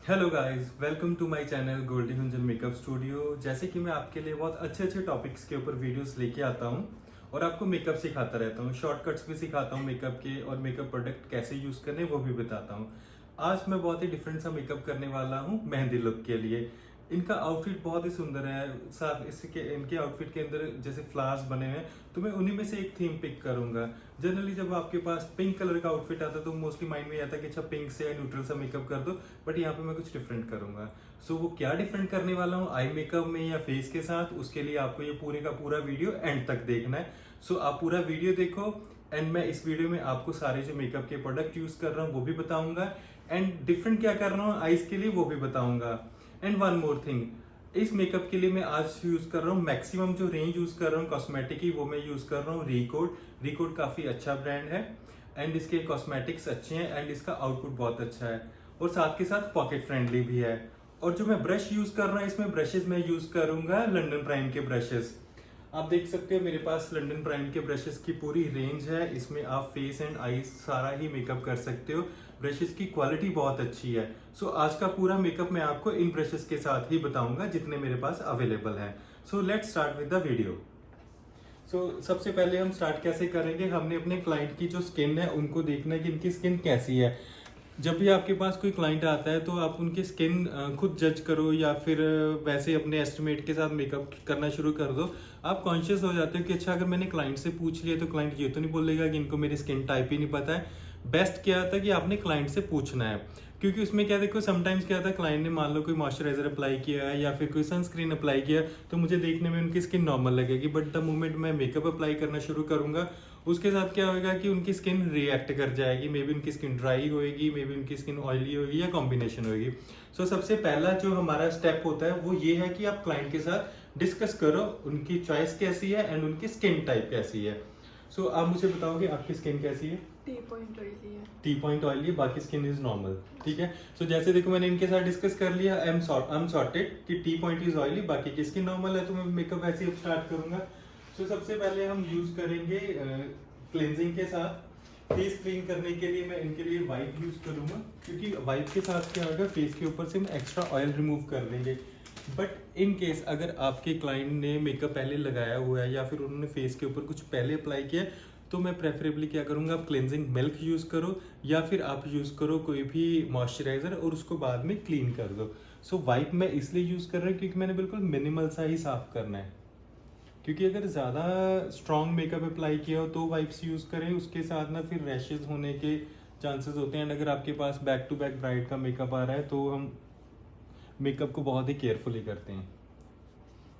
Hello guys, welcome to my channel Goldie Gunjan makeup studio. जैसे कि मैं आपके लिए बहुत अच्छे अच्छे टॉपिक्स के ऊपर वीडियोस लेके आता हूँ और आपको मेकअप सिखाता रहता हूँ। शॉर्टकट्स भी सिखाता हूँ मेकअप के, और मेकअप प्रोडक्ट कैसे यूज़ करने वो भी बताता हूँ। आज मैं बहुत ही डिफरेंट सा मेकअप करने वाला हूँ मेहंदी लुक के लिए। इनका आउटफिट बहुत ही सुंदर है। साथ इसके इनके आउटफिट के अंदर जैसे फ्लावर्स बने हैं, तो मैं उन्हीं में से एक थीम पिक करूंगा। जनरली जब आपके पास पिंक कलर का आउटफिट आता है तो मोस्टली माइंड में आता है कि अच्छा पिंक से न्यूट्रल सा मेकअप कर दो, बट यहाँ पे मैं कुछ डिफरेंट करूंगा। सो वो क्या डिफरेंट करने वाला हूँ आई मेकअप में या फेस के साथ, उसके लिए आपको ये पूरे का पूरा वीडियो एंड तक देखना है। सो आप पूरा वीडियो देखो, एंड मैं इस वीडियो में आपको सारे जो मेकअप के प्रोडक्ट यूज कर रहा हूँ वो भी बताऊंगा, एंड डिफरेंट क्या कर रहा हूँ आईज के लिए वो भी बताऊंगा। एंड वन मोर थिंग, इस मेकअप के लिए मैं आज यूज कर रहा हूँ मैक्सिमम जो रेंज यूज कर रहा हूँ कॉस्मेटिक की, वो मैं यूज कर रहा हूँ रिकोड। रिकोड काफी अच्छा ब्रांड है, एंड इसके कॉस्मेटिक्स अच्छे हैं, एंड इसका आउटपुट बहुत अच्छा है, और साथ के साथ पॉकेट फ्रेंडली भी है। और जो मैं ब्रश यूज कर रहा हूँ, इसमें ब्रशेस मैं यूज करूंगा लंडन प्राइम के ब्रशेस। आप देख सकते हो मेरे पास लंडन प्राइम के ब्रशेस की पूरी रेंज है। इसमें आप फेस एंड आईज सारा ही मेकअप कर सकते हो। ब्रशेस की क्वालिटी बहुत अच्छी है। सो आज का पूरा मेकअप मैं आपको इन ब्रशेस के साथ ही बताऊंगा जितने मेरे पास अवेलेबल हैं। So let's start with the video. सबसे पहले हम स्टार्ट कैसे करेंगे, हमने अपने क्लाइंट की जो स्किन है उनको देखना है कि इनकी स्किन कैसी है। जब भी आपके पास कोई क्लाइंट आता है तो आप उनकी स्किन खुद जज करो, या फिर वैसे अपने एस्टिमेट के साथ मेकअप करना शुरू कर दो। आप कॉन्शियस हो जाते हो कि अच्छा अगर मैंने क्लाइंट से पूछ लिया तो क्लाइंट ये तो नहीं बोलेगा कि इनको मेरी स्किन टाइप ही नहीं पता है। बेस्ट क्या होता है कि आपने क्लाइंट से पूछना है, क्योंकि उसमें क्या देखो समटाइम्स क्या होता है, क्लाइंट ने मान लो कोई मॉइस्चराइजर अप्लाई किया है या फिर कोई सनस्क्रीन अप्लाई किया है, तो मुझे देखने में उनकी स्किन नॉर्मल लगेगी, बट द मोमेंट मैं मेकअप अप्लाई करना शुरू करूंगा उसके साथ क्या होगा कि उनकी स्किन रिएक्ट कर जाएगी। मे बी उनकी स्किन ड्राई होएगी, मे बी उनकी स्किन ऑयली होगी, या कॉम्बिनेशन होगी। सबसे पहला जो हमारा स्टेप होता है वो ये है कि आप क्लाइंट के साथ डिस्कस करो उनकी चॉइस कैसी है एंड उनकी स्किन टाइप कैसी है। आप मुझे बताओगे आपकी स्किन कैसी है? टी पॉइंट ऑयली है। टी पॉइंट ऑयली, बाकी स्किन इज नॉर्मल। ठीक है। जैसे देखो मैंने इनके साथ डिस्कस कर लिया, आई एम सॉर्टेड कि टी पॉइंट इज ऑयली, बाकी की स्किन नॉर्मल है, तो मैं मेकअप ऐसे ही स्टार्ट करूंगा। सबसे पहले हम यूज करेंगे क्लेंजिंग के साथ। फेस क्लीन करने के लिए मैं इनके लिए वाइप यूज करूंगा, क्योंकि वाइप के साथ क्या होगा फेस के ऊपर से हम एक्स्ट्रा ऑयल रिमूव कर देंगे। बट इन केस अगर आपके क्लाइंट ने मेकअप पहले लगाया हुआ है या फिर उन्होंने फेस के ऊपर कुछ पहले अप्लाई किया है, तो मैं प्रेफरेबली क्या करूंगा, आप क्लेंजिंग मिल्क यूज करो, या फिर आप यूज करो कोई भी मॉइस्चराइजर और उसको बाद में क्लीन कर दो। वाइप मैं इसलिए यूज कर रहा हूँ क्योंकि मैंने बिल्कुल मिनिमल सा ही साफ करना है, क्योंकि अगर ज़्यादा स्ट्रॉन्ग मेकअप अप्लाई किया हो तो वाइप्स यूज़ करें, उसके साथ ना फिर रैशेज होने के चांसेस होते हैं। एंड अगर आपके पास बैक टू बैक ब्राइड का मेकअप आ रहा है तो हम मेकअप को बहुत ही केयरफुली करते हैं।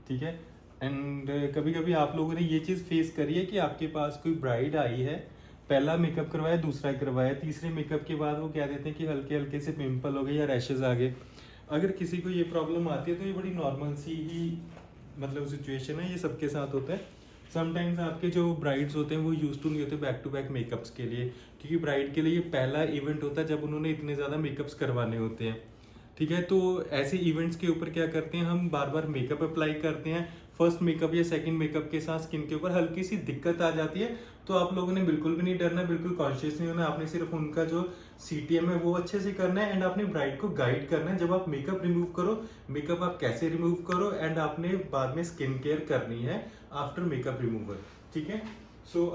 ठीक है। एंड कभी कभी आप लोगों ने ये चीज़ फेस करी है कि आपके पास कोई ब्राइड आई है, पहला मेकअप करवाया, दूसरा करवाया, तीसरे मेकअप के बाद वो कह देते हैं कि हल्के हल्के से पिंपल हो गए या रैशेज आ गए। अगर किसी को ये प्रॉब्लम आती है तो ये बड़ी नॉर्मल सी ही मतलब सिचुएशन है, ये सबके साथ होता है। समटाइम्स आपके जो ब्राइड्स होते हैं वो यूज टू नहीं होते बैक टू बैक मेकअप्स के लिए, क्योंकि ब्राइड के लिए ये पहला इवेंट होता है जब उन्होंने इतने ज़्यादा मेकअप्स करवाने होते हैं। ठीक है। तो ऐसे इवेंट्स के ऊपर क्या करते हैं, हम बार बार मेकअप अप्लाई करते हैं। फर्स्ट मेकअप या सेकंड मेकअप के साथ स्किन के ऊपर हल्की सी दिक्कत आ जाती है, तो आप लोगों ने बिल्कुल भी नहीं डरना, बिल्कुल कॉन्शियस नहीं होना। आपने सिर्फ उनका जो सीटीएम है वो अच्छे से करना है, एंड आपने ब्राइड को गाइड करना है। जब आप मेकअप रिमूव करो, मेकअप आप कैसे रिमूव करो, एंड आपने बाद में स्किन केयर करनी है आफ्टर मेकअप रिमूवल। ठीक है।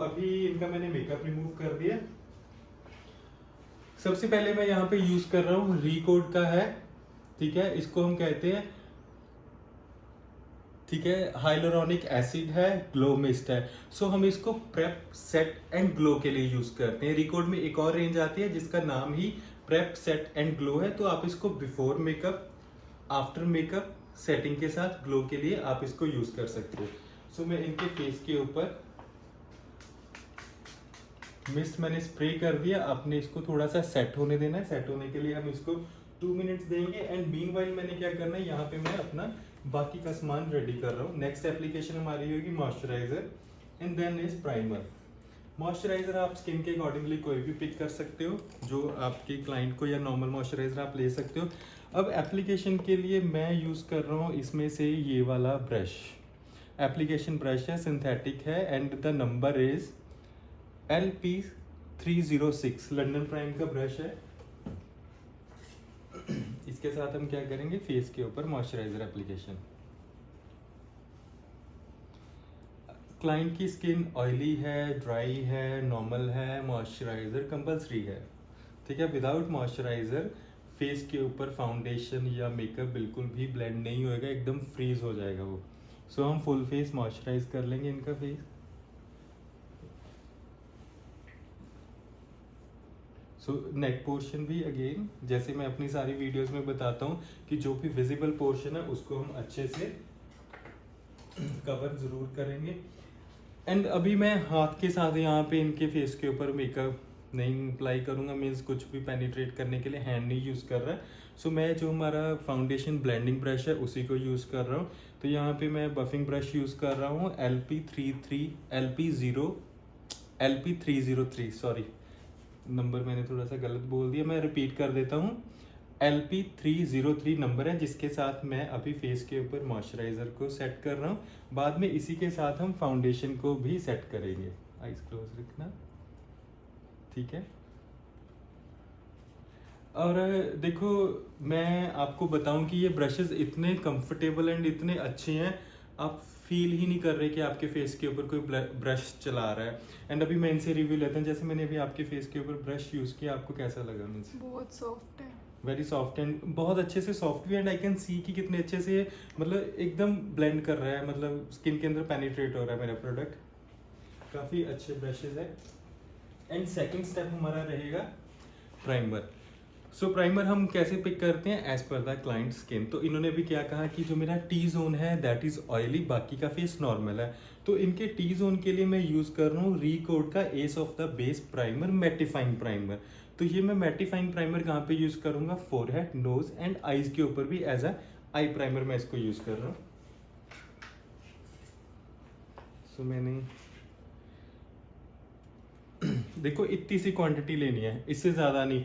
अभी इनका मैंने मेकअप रिमूव कर दिया। सबसे पहले मैं यहाँ पे यूज कर रहा हूँ रिकोड का है। ठीक है। इसको हम कहते हैं, ठीक है, हाइलोरॉनिक एसिड है, ग्लो मिस्ट है। हम इसको प्रेप सेट एंड ग्लो के लिए यूज करते हैं। रिकॉर्ड में एक और रेंज आती है जिसका नाम ही प्रेप सेट एंड ग्लो है, तो आप इसको before makeup, after makeup, setting के साथ ग्लो के लिए आप इसको यूज कर सकते हो। मैं इनके फेस के ऊपर मिस्ट मैंने स्प्रे कर दिया। आपने इसको थोड़ा सा सेट होने देना है। सेट होने के लिए हम इसको 2 मिनट्स देंगे, एंड मीनवाइल मैंने क्या करना है, यहाँ पे मैं अपना बाकी का सामान रेडी कर रहा हूँ। नेक्स्ट एप्लीकेशन हमारी होगी moisturiser, and then is primer. Moisturiser आप स्किन के अकॉर्डिंगली कोई भी पिक कर सकते हो, जो आपके क्लाइंट को, या नॉर्मल मॉइस्चराइजर आप ले सकते हो। अब एप्लीकेशन के लिए मैं यूज कर रहा हूँ इसमें से ये वाला ब्रश। एप्लीकेशन ब्रश है, सिंथेटिक है, and the number is LP306। London prime का ब्रश है। इसके साथ हम क्या करेंगे, फेस के ऊपर मॉइस्चराइजर एप्लीकेशन। क्लाइंट की स्किन ऑयली है, ड्राई है, नॉर्मल है, मॉइस्चराइजर कंपलसरी है, ठीक है। विदाउट मॉइस्चराइजर फेस के ऊपर फाउंडेशन या मेकअप बिल्कुल भी ब्लेंड नहीं होएगा, एकदम फ्रीज हो जाएगा वो। सो हम फुल फेस मॉइस्चराइज कर लेंगे इनका फेस। सो नेक पोर्शन भी अगेन जैसे मैं अपनी सारी वीडियोस में बताता हूँ कि जो भी विजिबल पोर्शन है उसको हम अच्छे से कवर जरूर करेंगे। एंड अभी मैं हाथ के साथ यहाँ पे इनके फेस के ऊपर मेकअप नहीं अप्लाई करूँगा, मीन्स कुछ भी पेनिट्रेट करने के लिए हैंड नहीं यूज़ कर रहा है। सो मैं जो हमारा फाउंडेशन ब्लेंडिंग ब्रश है उसी को यूज़ कर रहा हूँ। तो यहाँ पे मैं बफिंग ब्रश यूज़ कर रहा हूँ LP303, सॉरी नंबर मैंने थोड़ा सा गलत बोल दिया, मैं रिपीट कर देता हूँ। LP303 नंबर है जिसके साथ मैं अभी फेस के ऊपर मॉइस्चराइजर को सेट कर रहा हूँ। बाद में इसी के साथ हम फाउंडेशन को भी सेट करेंगे। आइज क्लोज रखना, ठीक है। और देखो मैं आपको बताऊं कि ये ब्रशेस इतने कंफर्टेबल एंड इतने अच्छे हैं, आप फील ही नहीं कर रहे कि आपके फेस के ऊपर कोई ब्रश चला रहा है। एंड अभी मैं इनसे रिव्यू लेता हूँ। जैसे मैंने अभी आपके फेस के ऊपर ब्रश यूज़ किया, आपको कैसा लगा? मीन्स बहुत सॉफ्ट है, वेरी सॉफ्ट एंड बहुत अच्छे से सॉफ्ट भी, एंड आई कैन सी कि कितने अच्छे से मतलब एकदम ब्लेंड कर रहा है, मतलब स्किन के अंदर पेनिट्रेट हो रहा है मेरा प्रोडक्ट। काफ़ी अच्छे ब्रशेज है। एंड सेकंड स्टेप हमारा रहेगा प्राइमर। सो प्राइमर हम कैसे पिक करते हैं? As per the client skin. तो इन्होंने भी क्या कहा कि जो मेरा टी जोन है दैट इज ऑयली, बाकी का फेस नॉर्मल है। तो इनके टी जोन के लिए मैं यूज कर रहा हूँ रीकोड का S of the base primer, mattifying primer. तो ये मैं मैटिफाइंग प्राइमर कहाँ पे यूज करूंगा? फोरहेड, नोज एंड आईज के ऊपर भी एज अ आई प्राइमर मैं इसको यूज कर रहा हूँ। सो मैंने देखो इतनी सी क्वांटिटी लेनी है, इससे ज्यादा नहीं।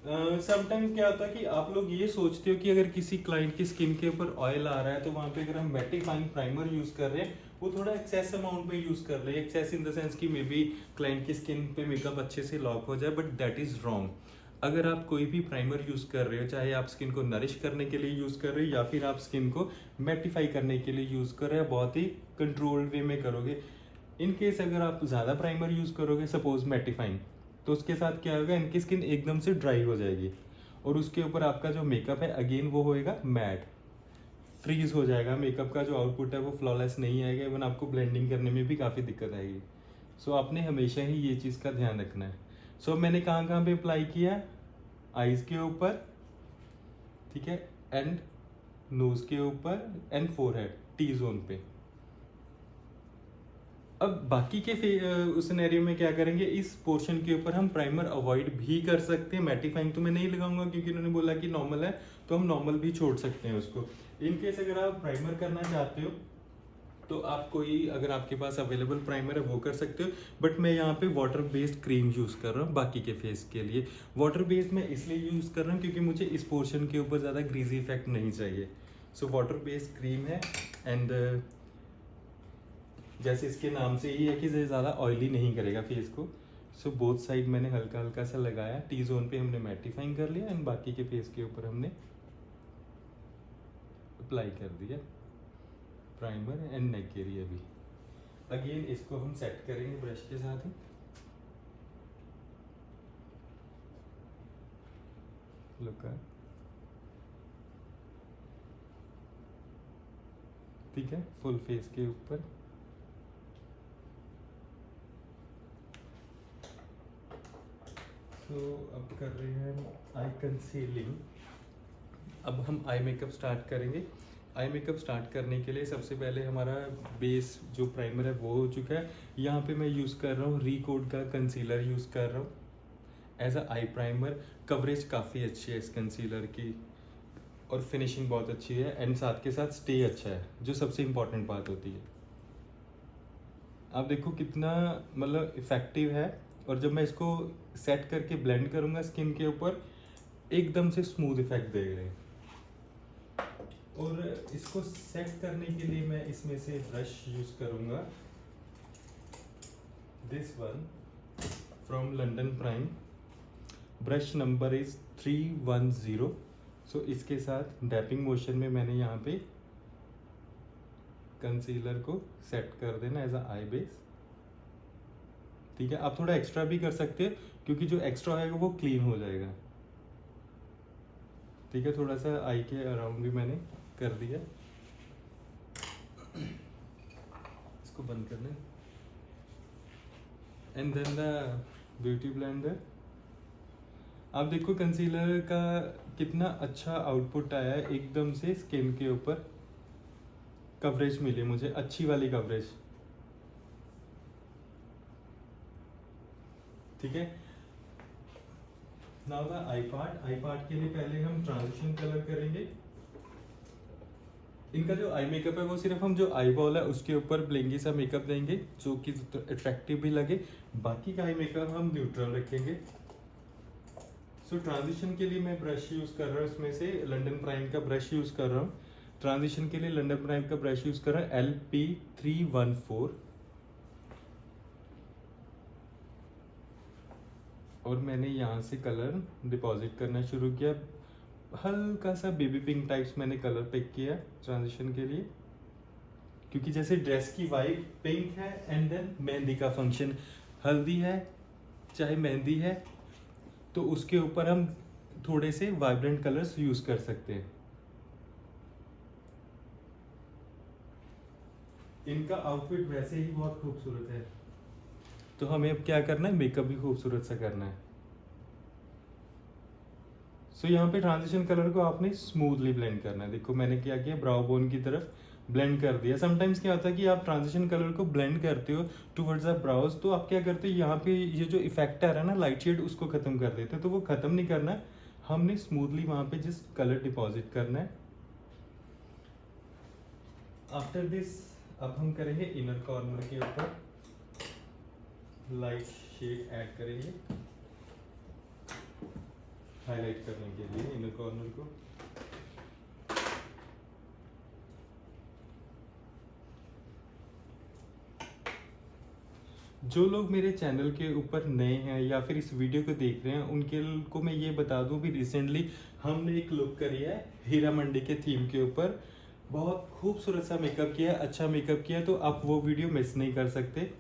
समटाइम्स क्या होता है कि आप लोग ये सोचते हो कि अगर किसी क्लाइंट की स्किन के ऊपर ऑयल आ रहा है तो वहां पे अगर हम मैटिफाइंग प्राइमर यूज कर रहे हैं, वो थोड़ा एक्सेस अमाउंट में यूज कर रहे हैं। एक्सेस इन द सेंस कि मे बी क्लाइंट की स्किन पे मेकअप अच्छे से लॉक हो जाए, बट दैट इज रॉन्ग। अगर आप कोई भी प्राइमर यूज कर रहे हो, चाहे आप स्किन को नरिश करने के लिए यूज कर रहे हो या फिर आप स्किन को मैटिफाई करने के लिए यूज कर रहे हो, बहुत ही कंट्रोल्ड वे में करोगे। इन केस अगर आप ज्यादा प्राइमर यूज करोगे, सपोज मैटिफाइंग, तो उसके साथ क्या होगा, इनकी स्किन एकदम से ड्राई हो जाएगी और उसके ऊपर आपका जो मेकअप है अगेन वो होएगा मैट, फ्रीज हो जाएगा। मेकअप का जो आउटपुट है वो फ्लॉलेस नहीं आएगा, इवन आपको ब्लेंडिंग करने में भी काफ़ी दिक्कत आएगी। सो आपने हमेशा ही ये चीज़ का ध्यान रखना है। सो मैंने कहाँ कहाँ पे अप्लाई किया? आईज के ऊपर, ठीक है, एंड नोज के ऊपर एंड फोरहेड, टी जोन पे। अब बाकी के उस सिनेरियो में क्या करेंगे, इस पोर्शन के ऊपर हम प्राइमर अवॉइड भी कर सकते हैं। मैटिफाइंग तो मैं नहीं लगाऊंगा क्योंकि उन्होंने बोला कि नॉर्मल है, तो हम नॉर्मल भी छोड़ सकते हैं उसको। इन केस अगर आप प्राइमर करना चाहते हो तो आप कोई, अगर आपके पास अवेलेबल प्राइमर है वो कर सकते हो, बट मैं यहाँ पे वाटर बेस्ड क्रीम यूज कर रहा हूँ बाकी के फेस के लिए। वाटर बेस्ड मैं इसलिए यूज कर रहा हूँ क्योंकि मुझे इस पोर्शन के ऊपर ज़्यादा ग्रीजी इफेक्ट नहीं चाहिए। सो वाटर बेस्ड क्रीम है, एंड जैसे इसके नाम से ही है कि ज़्यादा ऑयली नहीं करेगा फेस को। सो बोथ साइड मैंने हल्का हल्का सा लगाया। टी जोन पे हमने मैटिफाइंग कर लिया एंड बाकी के फेस के ऊपर हमने अप्लाई कर दिया प्राइमर एंड नेक एरिया भी। अगेन इसको हम सेट करेंगे ब्रश के साथ ही। लुक, ठीक है, फुल फेस के ऊपर। तो अब कर रहे हैं आई कंसीलिंग। अब हम आई मेकअप स्टार्ट करेंगे। आई मेकअप स्टार्ट करने के लिए सबसे पहले हमारा बेस जो प्राइमर है वो हो चुका है। यहाँ पे मैं यूज़ कर रहा हूँ रीकोड का कंसीलर यूज़ कर रहा हूँ as a eye primer. Coverage काफ़ी अच्छी है इस कंसीलर की और फिनिशिंग बहुत अच्छी है, एंड साथ के साथ स्टे अच्छा है, जो सबसे इम्पॉर्टेंट बात होती है। आप देखो कितना मतलब इफेक्टिव है, और जब मैं इसको सेट करके ब्लेंड करूँगा स्किन के ऊपर, एकदम से स्मूथ इफेक्ट देगा। और इसको सेट करने के लिए मैं इसमें से ब्रश यूज करूंगा, this one from London prime. Brush number is 310। सो इसके साथ डैपिंग मोशन में मैंने यहाँ पे कंसीलर को सेट कर देना एज अ आई बेस। ठीक है, आप थोड़ा एक्स्ट्रा भी कर सकते हैं क्योंकि जो एक्स्ट्रा है वो क्लीन हो जाएगा। ठीक है, थोड़ा सा आई के अराउंड भी मैंने कर दिया। इसको बंद कर लें। And then the beauty blender. आप देखो कंसीलर का कितना अच्छा आउटपुट आया है, एकदम से स्किन के ऊपर कवरेज मिली मुझे, अच्छी वाली कवरेज। ठीक है, नाउ द आई पार्ट के लिए पहले हम ट्रांजिशन कलर करेंगे। इनका जो आई मेकअप है वो सिर्फ हम जो आई बॉल है उसके ऊपर ब्लेंगी सा मेकअप देंगे जो कि अट्रैक्टिव भी लगे। बाकी का आई मेकअप हम न्यूट्रल रखेंगे। सो ट्रांजिशन के लिए मैं ब्रश यूज कर रहा हूँ, इसमें से लंडन प्राइम का ब्रश यूज कर रहा हूँ। ट्रांजिशन के लिए लंडन प्राइम का ब्रश यूज कर रहा हूँ LP314। और मैंने यहाँ से कलर डिपॉजिट करना शुरू किया। हल्का सा बेबी पिंक टाइप्स मैंने कलर पिक किया ट्रांजिशन के लिए, क्योंकि जैसे ड्रेस की वाइब पिंक है एंड देन मेहंदी का फंक्शन, हल्दी है चाहे मेहंदी है, तो उसके ऊपर हम थोड़े से वाइब्रेंट कलर्स यूज कर सकते हैं। इनका आउटफिट वैसे ही बहुत खूबसूरत है, तो हमें अब क्या करना है, मेकअप भी खूबसूरत सा करना है। सो यहाँ पे ट्रांजिशन कलर को आपने स्मूथली ब्लेंड करना है। देखो मैंने क्या किया, ब्राउ बोन की तरफ ब्लेंड कर दिया। समटाइम्स क्या होता है कि आप ट्रांजिशन कलर को ब्लेंड करते हो टुवर्ड्स द ब्राउज, तो आप क्या करते हो, यहाँ पे ये जो इफेक्ट आ रहा है ना लाइट शेड, उसको खत्म कर देते हो। तो वो खत्म नहीं करना है, हमने स्मूथली वहां पे जस्ट कलर डिपॉजिट करना है। आफ्टर दिस अब हम करेंगे इनर कॉर्नर के ऊपर लाइट शेड ऐड करेंगे हाईलाइट करने के लिए इनर कॉर्नर को। जो लोग मेरे चैनल के ऊपर नए हैं या फिर इस वीडियो को देख रहे हैं, उनके को मैं ये बता दूं भी रिसेंटली हमने एक लुक करी है हीरा मंडी के थीम के ऊपर। बहुत खूबसूरत सा मेकअप किया है, अच्छा मेकअप किया है, तो आप वो वीडियो मिस नहीं कर सकते।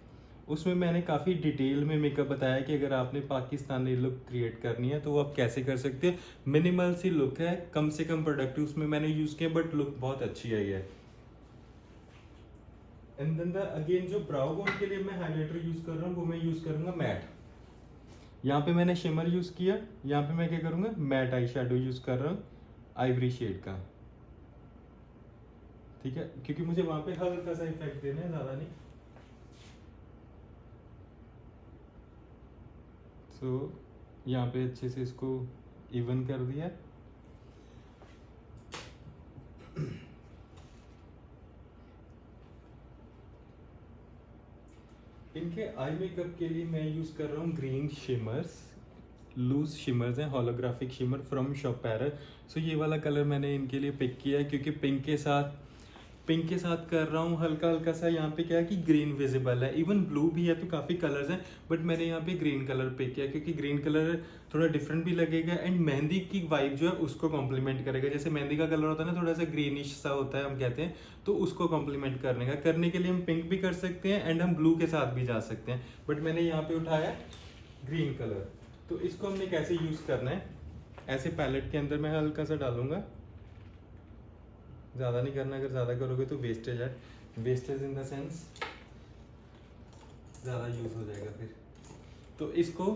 उसमें मैंने काफ़ी डिटेल में मेकअप बताया कि अगर आपने पाकिस्तानी लुक क्रिएट करनी है तो वो आप कैसे कर सकते हैं। मिनिमल सी लुक है, कम से कम प्रोडक्ट उसमें मैंने यूज़ किया, बट लुक बहुत अच्छी आई है। एंड देन अगेन जो ब्राउ बोन के लिए मैं हाइलाइटर यूज कर रहा हूँ वो मैं यूज करूंगा मैट। यहाँ पे मैंने शिमर यूज किया, यहाँ पे मैं क्या करूंगा, मैट आई शेडो यूज कर रहा हूँ आइवरी शेड का। ठीक है, क्योंकि मुझे वहां पे हल्का सा इफेक्ट देना है, ज्यादा नहीं। सो यहाँ पे अच्छे से इसको इवन कर दिया। इनके आई मेकअप के लिए मैं यूज कर रहा हूँ ग्रीन शिमर्स, लूज शिमर्स हैं, होलोग्राफिक शिमर फ्रॉम शॉपेरा। सो ये वाला कलर मैंने इनके लिए पिक किया है क्योंकि पिंक के साथ कर रहा हूँ। हल्का हल्का सा यहाँ पे क्या है कि ग्रीन विजिबल है, इवन ब्लू भी है, तो काफ़ी कलर्स हैं, बट मैंने यहाँ पे ग्रीन कलर पिक किया क्योंकि ग्रीन कलर थोड़ा डिफरेंट भी लगेगा एंड मेहंदी की वाइब जो है उसको कॉम्प्लीमेंट करेगा। जैसे मेहंदी का कलर होता है ना, थोड़ा सा ग्रीनिश सा होता है हम कहते हैं, तो उसको कॉम्प्लीमेंट करने के लिए हम पिंक भी कर सकते हैं एंड हम ब्लू के साथ भी जा सकते हैं, बट मैंने यहाँ पे उठाया ग्रीन कलर। तो इसको हमने कैसे यूज़ करना है, ऐसे पैलेट के अंदर मैं हल्का सा डालूंगा, ज़्यादा नहीं करना, अगर ज़्यादा करोगे तो वेस्टेज है, वेस्टेज इन द सेंस ज़्यादा यूज़ हो जाएगा फिर। तो इसको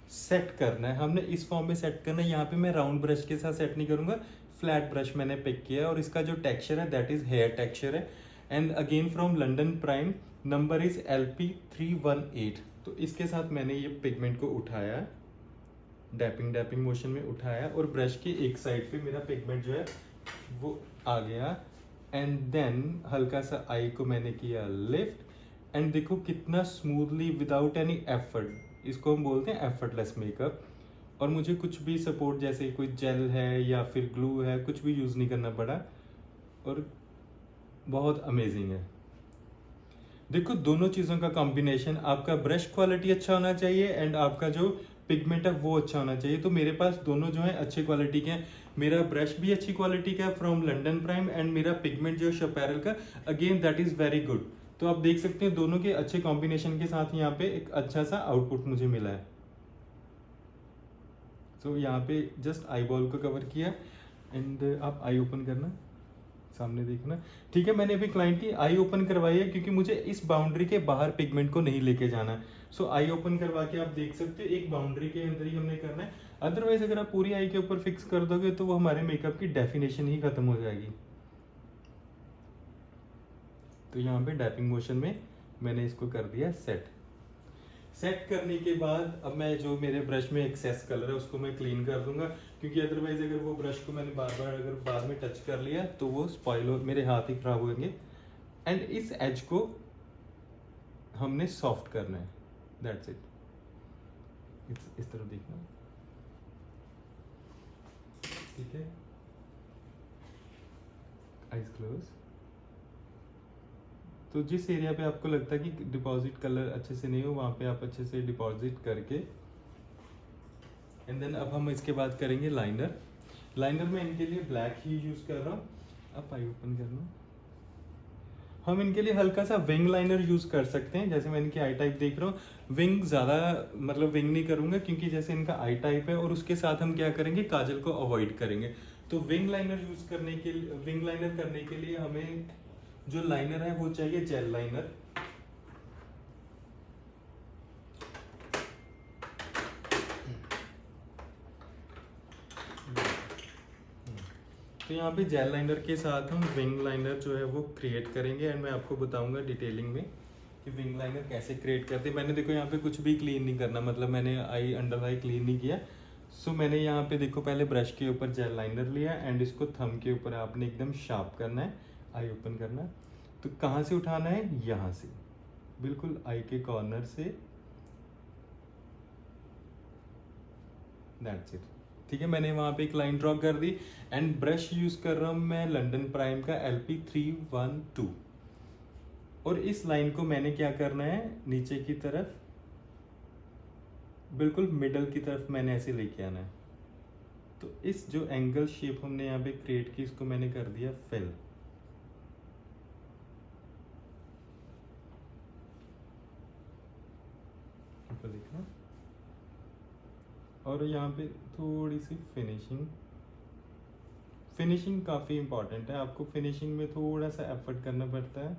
सेट करना है, हमने इस फॉर्म में सेट करना है। यहाँ पे मैं राउंड ब्रश के साथ सेट नहीं करूँगा, फ्लैट ब्रश मैंने पिक किया है और इसका जो टेक्सचर है दैट इज़ हेयर टेक्सचर है। And again from London prime, number is LP318। तो इसके साथ मैंने ये पिगमेंट को उठाया, डैपिंग मोशन में उठाया और ब्रश के एक साइड पे मेरा पिगमेंट जो है वो आ गया। एंड देन हल्का सा आई को मैंने किया लिफ्ट एंड देखो कितना स्मूथली विदाउट एनी एफर्ट, इसको हम बोलते हैं एफर्टलेस मेकअप। और मुझे कुछ भी सपोर्ट जैसे कोई जेल है या फिर ग्लू है, कुछ भी यूज़ नहीं करना पड़ा और बहुत अमेजिंग है। देखो दोनों चीज़ों का कॉम्बिनेशन, आपका ब्रश क्वालिटी अच्छा होना चाहिए एंड आपका जो पिगमेंट है वो अच्छा होना चाहिए। तो मेरे पास दोनों जो है अच्छे क्वालिटी के हैं। मेरा ब्रश भी अच्छी क्वालिटी का है फ्रॉम लंडन प्राइम, एंड मेरा पिगमेंट जो शपैरल का again that is very good. तो आप देख सकते हैं दोनों के अच्छे कॉम्बिनेशन के साथ यहाँ पे एक अच्छा सा आउटपुट मुझे मिला है। तो यहाँ पे जस्ट आई बॉल को कवर किया, एंड आप आई ओपन करना, सामने देखना। ठीक है, मैंने अभी क्लाइंट की आई ओपन करवाई है क्योंकि मुझे इस बाउंड्री के बाहर पिगमेंट को नहीं लेके जाना है। सो आई ओपन करवा के आप देख सकते हो एक बाउंड्री के अंदर ही हमने करना है। अदरवाइज अगर आप पूरी आई के ऊपर फिक्स कर दोगे तो वो हमारे मेकअप की डेफिनेशन ही खत्म हो जाएगी। तो यहाँ पे डैपिंग मोशन में मैंने इसको कर दिया सेट। सेट करने के बाद अब मैं जो मेरे ब्रश में एक्सेस कलर है उसको मैं क्लीन कर दूंगा, क्योंकि अदरवाइज अगर वो ब्रश को मैंने बार बार अगर बाद में टच कर लिया तो वो स्पॉइल हो, मेरे हाथ ही खराब होंगे। एंड इस एज को हमने सॉफ्ट करना है, दैट्स इट। इस तरह देखना, ठीक है। Eyes close. तो जिस एरिया पे आपको लगता है कि डिपॉजिट कलर अच्छे से नहीं हो वहां पे आप अच्छे से डिपॉजिट करके, एंड देन अब हम इसके बाद करेंगे लाइनर। लाइनर में इनके लिए ब्लैक ही यूज कर रहा हूँ। अब आई ओपन करना, हम इनके लिए हल्का सा विंग लाइनर यूज कर सकते हैं। जैसे मैं इनकी आई टाइप देख रहा हूँ, विंग ज्यादा मतलब विंग नहीं करूंगा क्योंकि जैसे इनका आई टाइप है, और उसके साथ हम क्या करेंगे काजल को अवॉइड करेंगे। तो विंग लाइनर यूज करने के लिए, विंग लाइनर करने के लिए हमें जो लाइनर है वो चाहिए जेल लाइनर। तो यहाँ पे जेल लाइनर के साथ हम विंग लाइनर जो है वो क्रिएट करेंगे, एंड मैं आपको बताऊंगा डिटेलिंग में कि विंग लाइनर कैसे क्रिएट करते हैं। मैंने देखो यहाँ पे कुछ भी क्लीन नहीं करना, मतलब मैंने आई अंडर आई क्लीन नहीं किया। सो मैंने यहाँ पे देखो पहले ब्रश के ऊपर जेल लाइनर लिया, एंड इसको थंब के ऊपर आपने एकदम शार्प करना है, आई ओपन करना है। तो कहाँ से उठाना है, यहाँ से बिल्कुल आई के कॉर्नर से, दैट्स इट। ठीक है, मैंने वहां पे एक लाइन ड्रॉ कर दी, एंड ब्रश यूज कर रहा हूं मैं लंडन प्राइम का LP312। और इस लाइन को मैंने क्या करना है, नीचे की तरफ बिल्कुल मिडल की तरफ मैंने ऐसे लेके आना है। तो इस जो एंगल शेप हमने यहाँ पे क्रिएट की इसको मैंने कर दिया फिल। देखना, और यहाँ पे थोड़ी सी फिनिशिंग। फिनिशिंग काफी इंपॉर्टेंट है, आपको फिनिशिंग में थोड़ा सा एफर्ट करना पड़ता है।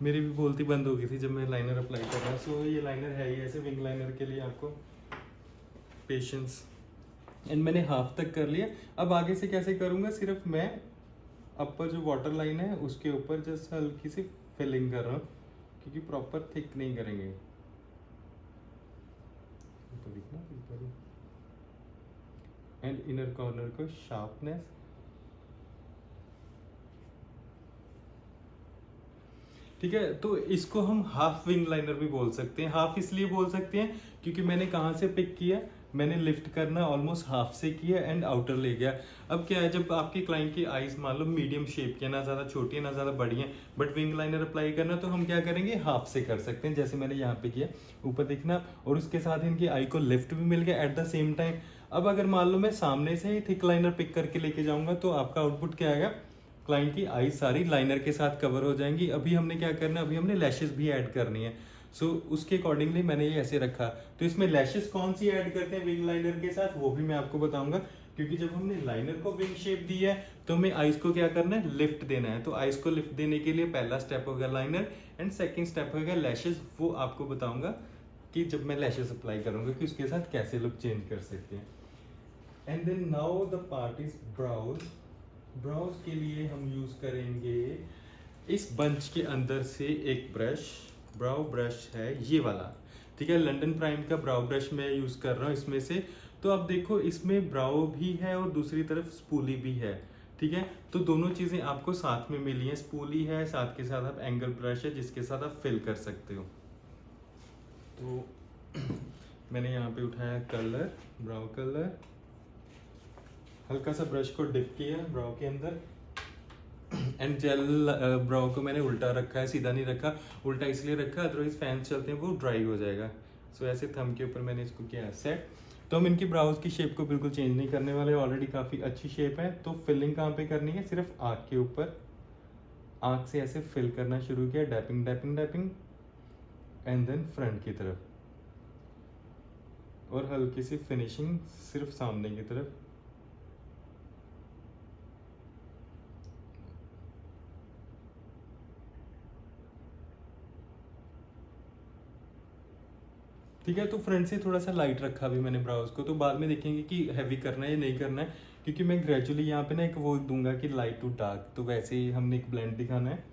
मेरी भी बोलती बंद हो गई थी जब मैं लाइनर अप्लाई कर रहा। सो ये लाइनर है ही ऐसे विंग लाइनर के लिए आपको पेशेंस। एंड मैंने हाफ तक कर लिया। अब आगे से कैसे करूंगा, सिर्फ मैं अपर जो वाटर लाइन है उसके ऊपर जस्ट हल्की सी फिलिंग कर रहा हूँ, क्योंकि प्रॉपर थिक नहीं करेंगे। एंड इनर कॉर्नर को शार्पनेस। ठीक है, तो इसको हम हाफ विंग लाइनर भी बोल सकते हैं। हाफ इसलिए बोल सकते हैं क्योंकि मैंने कहाँ से पिक किया, मैंने लिफ्ट करना ऑलमोस्ट हाफ से किया एंड आउटर ले गया। अब क्या है, जब आपके क्लाइंट की आईज मान लो मीडियम शेप की है, ना ज्यादा छोटी है ना ज्यादा बड़ी है, बट विंग लाइनर अप्लाई करना, तो हम क्या करेंगे हाफ से कर सकते हैं, जैसे मैंने यहाँ पे किया। ऊपर देखना, और उसके साथ इनकी आई को लिफ्ट भी मिल गया एट द सेम टाइम। अब अगर मान लो मैं सामने से ही थिक लाइनर पिक करके लेके जाऊंगा तो आपका आउटपुट क्या आएगा, क्लाइंट की आई सारी लाइनर के साथ कवर हो जाएंगी। अभी हमने क्या करना है, अभी हमने लैशेस भी ऐड करनी है। सो उसके अकॉर्डिंगली मैंने ये ऐसे रखा। तो इसमें लैशेस कौन सी ऐड करते हैं विंग लाइनर के साथ वो भी मैं आपको बताऊंगा, क्योंकि जब हमने लाइनर को विंग शेप दी है तो हमें आईज को क्या करना है, लिफ्ट देना है। तो आईज को लिफ्ट देने के लिए पहला स्टेप होगा लाइनर, एंड सेकेंड स्टेप होगा लैशेस। वो आपको बताऊंगा कि जब मैं लैशेस अप्लाई करूंगा कि उसके साथ कैसे लुक चेंज कर सकते हैं। And then now the part is brows. Brows के लिए हम यूज करेंगे इस बंच के अंदर से एक ब्रश, ब्राउ ब्रश है ये वाला। ठीक है, लंडन प्राइम का ब्राउ ब्रश मैं यूज कर रहा हूँ इसमें से। तो आप देखो इसमें ब्राउ भी है और दूसरी तरफ स्पूली भी है। ठीक है, तो दोनों चीजें आपको साथ में मिली हैं, स्पूली है साथ के साथ आप एंगल ब्रश है जिसके साथ आप फिल कर सकते हो। तो मैंने यहाँ पे उठाया कलर, ब्राउ कलर, हल्का सा ब्रश को डिप किया ब्राउ के अंदर, एंड जेल ब्राउ को मैंने उल्टा रखा है, सीधा नहीं रखा। उल्टा इसलिए रखा अदरवाइज फैन चलते हैं वो ड्राई हो जाएगा। सो ऐसे थंब के ऊपर मैंने इसको किया सेट। तो हम इनकी ब्राउज की शेप को बिल्कुल चेंज नहीं करने वाले, ऑलरेडी काफ़ी अच्छी शेप है। तो फिलिंग कहाँ पे करनी है, सिर्फ आँख के ऊपर। आँख से ऐसे फिल करना शुरू किया, डैपिंग डैपिंग डैपिंग, एंड देन फ्रंट की तरफ, और हल्की सी फिनिशिंग सिर्फ सामने की तरफ। ठीक है, तो फ्रंट से थोड़ा सा लाइट रखा भी मैंने ब्राउज को। तो बाद में देखेंगे कि हैवी करना है या नहीं करना है, क्योंकि मैं ग्रेजुअली यहाँ पे ना एक वो दूंगा कि लाइट टू डार्क, तो वैसे ही हमने एक ब्लेंड दिखाना है।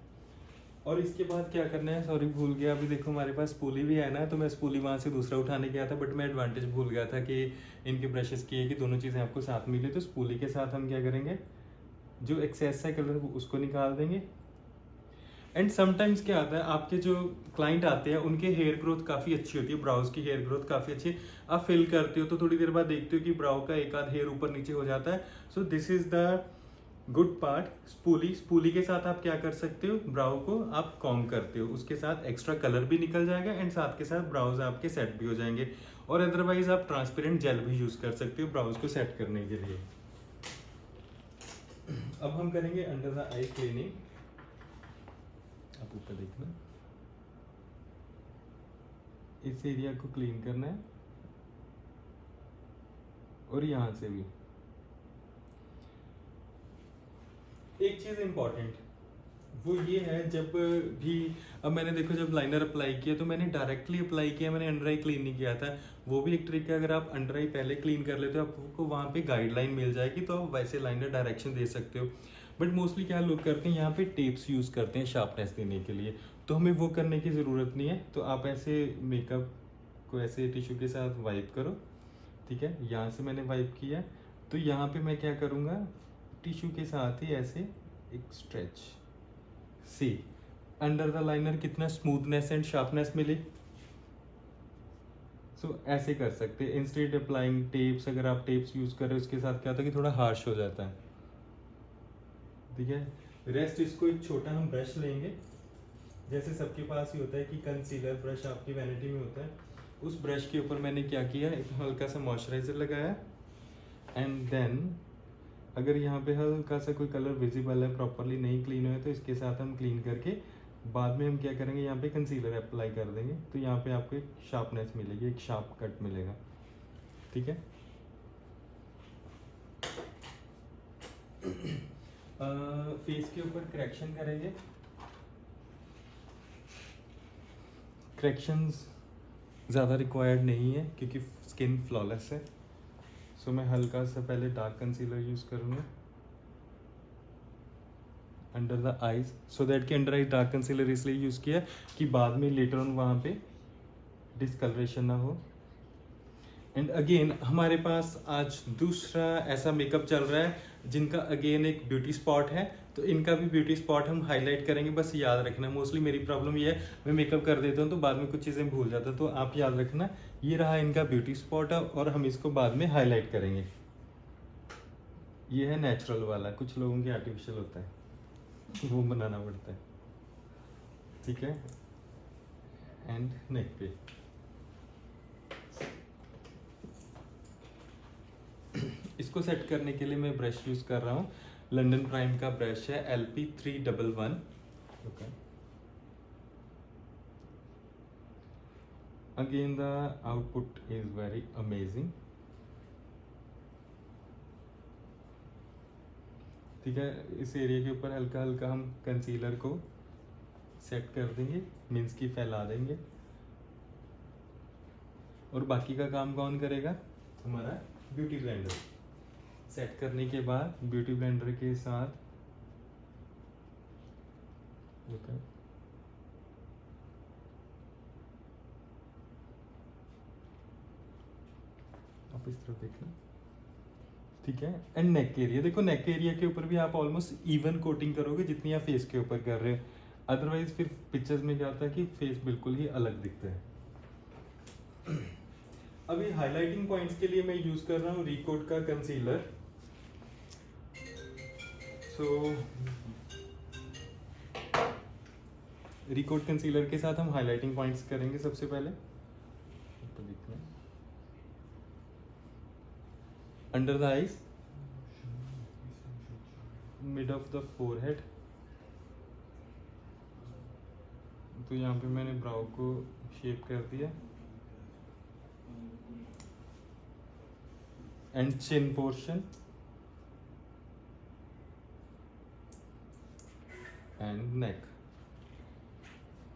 और इसके बाद क्या करना है, सॉरी भूल गया, अभी देखो हमारे पास स्पूली भी है ना, तो मैं स्पूली वहाँ से दूसरा उठाने गया था, बट मैं एडवांटेज भूल गया था कि इनके ब्रशेस की है कि दोनों चीज़ें आपको साथ मिले। तो स्पूली के साथ हम क्या करेंगे, जो एक्सेस है कलर उसको निकाल देंगे। एंड समटाइम्स क्या आता है, आपके जो क्लाइंट आते हैं उनके हेयर ग्रोथ काफ़ी अच्छी होती है, ब्राउज की हेयर ग्रोथ काफ़ी अच्छी है। आप फिल करते हो तो थोड़ी देर बाद देखते हो कि ब्राउ का एक आध हेयर ऊपर नीचे हो जाता है। सो this is the good part. Spoolie, spoolie के साथ आप क्या कर सकते हो, ब्राउ को आप कॉम्ब करते हो, उसके साथ एक्स्ट्रा कलर भी निकल जाएगा एंड साथ के साथ ब्राउज आपके सेट भी हो जाएंगे। और अदरवाइज आप ट्रांसपेरेंट जेल भी यूज कर सकते हो ब्राउज को सेट करने के लिए। अब हम करेंगे अंडर द आई क्लीनिंग। आप ऊपर देखना, इस एरिया को क्लीन करना है, और यहां से भी। एक चीज इंपॉर्टेंट वो ये है, जब भी, अब मैंने देखो जब लाइनर अप्लाई किया तो मैंने डायरेक्टली अप्लाई किया, मैंने अंडर आई क्लीन नहीं किया था। वो भी एक ट्रिक है, अगर आप अंडर आई पहले क्लीन कर लेते हो आपको वहाँ पे गाइडलाइन मिल जाएगी, तो आप वैसे लाइनर डायरेक्शन दे सकते हो। बट मोस्टली क्या लोग करते हैं, यहाँ पे टेप्स यूज़ करते हैं शार्पनेस देने के लिए, तो हमें वो करने की ज़रूरत नहीं है। तो आप ऐसे मेकअप को ऐसे टिश्यू के साथ वाइप करो, ठीक है, यहाँ से मैंने वाइप किया। तो यहाँ पे मैं क्या करूँगा, टिश्यू के साथ ही ऐसे एक stretch, see under the liner कितना स्मूथनेस एंड शार्पनेस मिली। सो ऐसे कर सकते हैं इंस्टेड अप्लाइंग टेप्स। अगर आप टेप्स यूज कर रहे हो उसके साथ क्या होता है कि थोड़ा हार्श हो जाता है, ठीक है। रेस्ट इसको एक छोटा हम ब्रश लेंगे, जैसे सबके पास ही होता है कि कंसीलर ब्रश आपकी वैनिटी में होता है, उस ब्रश के ऊपर मैंने क्या किया, एक हल्का सा मॉइस्चराइजर लगाया। एंड देन अगर यहाँ पे हल्का सा कोई कलर विजिबल है, प्रॉपरली नहीं क्लीन हुआ है, तो इसके साथ हम क्लीन करके बाद में हम क्या करेंगे, यहाँ पे कंसीलर अप्लाई कर देंगे। तो यहाँ पे आपको एक शार्पनेस मिलेगी, एक शार्प कट मिलेगा, ठीक है। फेस के ऊपर करेक्शन करेंगे। करेक्शंस ज़्यादा रिक्वायर्ड नहीं है क्योंकि स्किन फ्लॉलेस है। सो मैं हल्का सा पहले डार्क कंसीलर यूज़ करूँगा under the eyes, so that कि अंडर आई डार्क कंसीलर इसलिए यूज़ किया कि बाद में लेटर ऑन वहाँ पे डिस्कलरेशन ना हो। एंड अगेन हमारे पास आज दूसरा ऐसा मेकअप चल रहा है जिनका अगेन एक ब्यूटी स्पॉट है, तो इनका भी ब्यूटी स्पॉट हम हाईलाइट करेंगे। बस याद रखना, मोस्टली मेरी प्रॉब्लम ये है, मैं मेकअप कर देता हूँ तो बाद में कुछ चीज़ें भूल जाता हूँ, तो आप याद रखना ये रहा इनका ब्यूटी स्पॉट है, और हम इसको बाद में हाईलाइट करेंगे। ये है नेचुरल वाला, कुछ लोगों के आर्टिफिशियल होता है वो बनाना पड़ता है, ठीक है। एंड नेक पे इसको सेट करने के लिए मैं ब्रश यूज कर रहा हूँ, लंडन प्राइम का ब्रश है LP311। Okay, again the output is very amazing, ठीक है। इस एरिया के ऊपर हल्का हल्का हम कंसीलर को सेट कर देंगे, मीन्स की फैला देंगे। और बाकी का काम कौन करेगा, हमारा ब्यूटी ब्लेंडर। सेट करने के बाद ब्यूटी ब्लेंडर के साथ ओके, आप इस तरफ देखना, ठीक है। एंड नेक एरिया देखो, नेक एरिया के ऊपर भी आप ऑलमोस्ट इवन कोटिंग करोगे जितनी आप फेस के ऊपर कर रहे हो, अदरवाइज फिर पिक्चर्स में क्या होता है कि फेस बिल्कुल ही अलग दिखता है। अभी हाइलाइटिंग पॉइंट्स के लिए मैं यूज कर रहा हूँ रिकोट का कंसीलर। सो रिकोट कंसीलर के साथ हम हाइलाइटिंग पॉइंट्स करेंगे सबसे पहले। तो देखना under the eyes, mid of the forehead. तो यहाँ पे मैंने ब्राउ को शेप कर दिया। And chin portion and neck.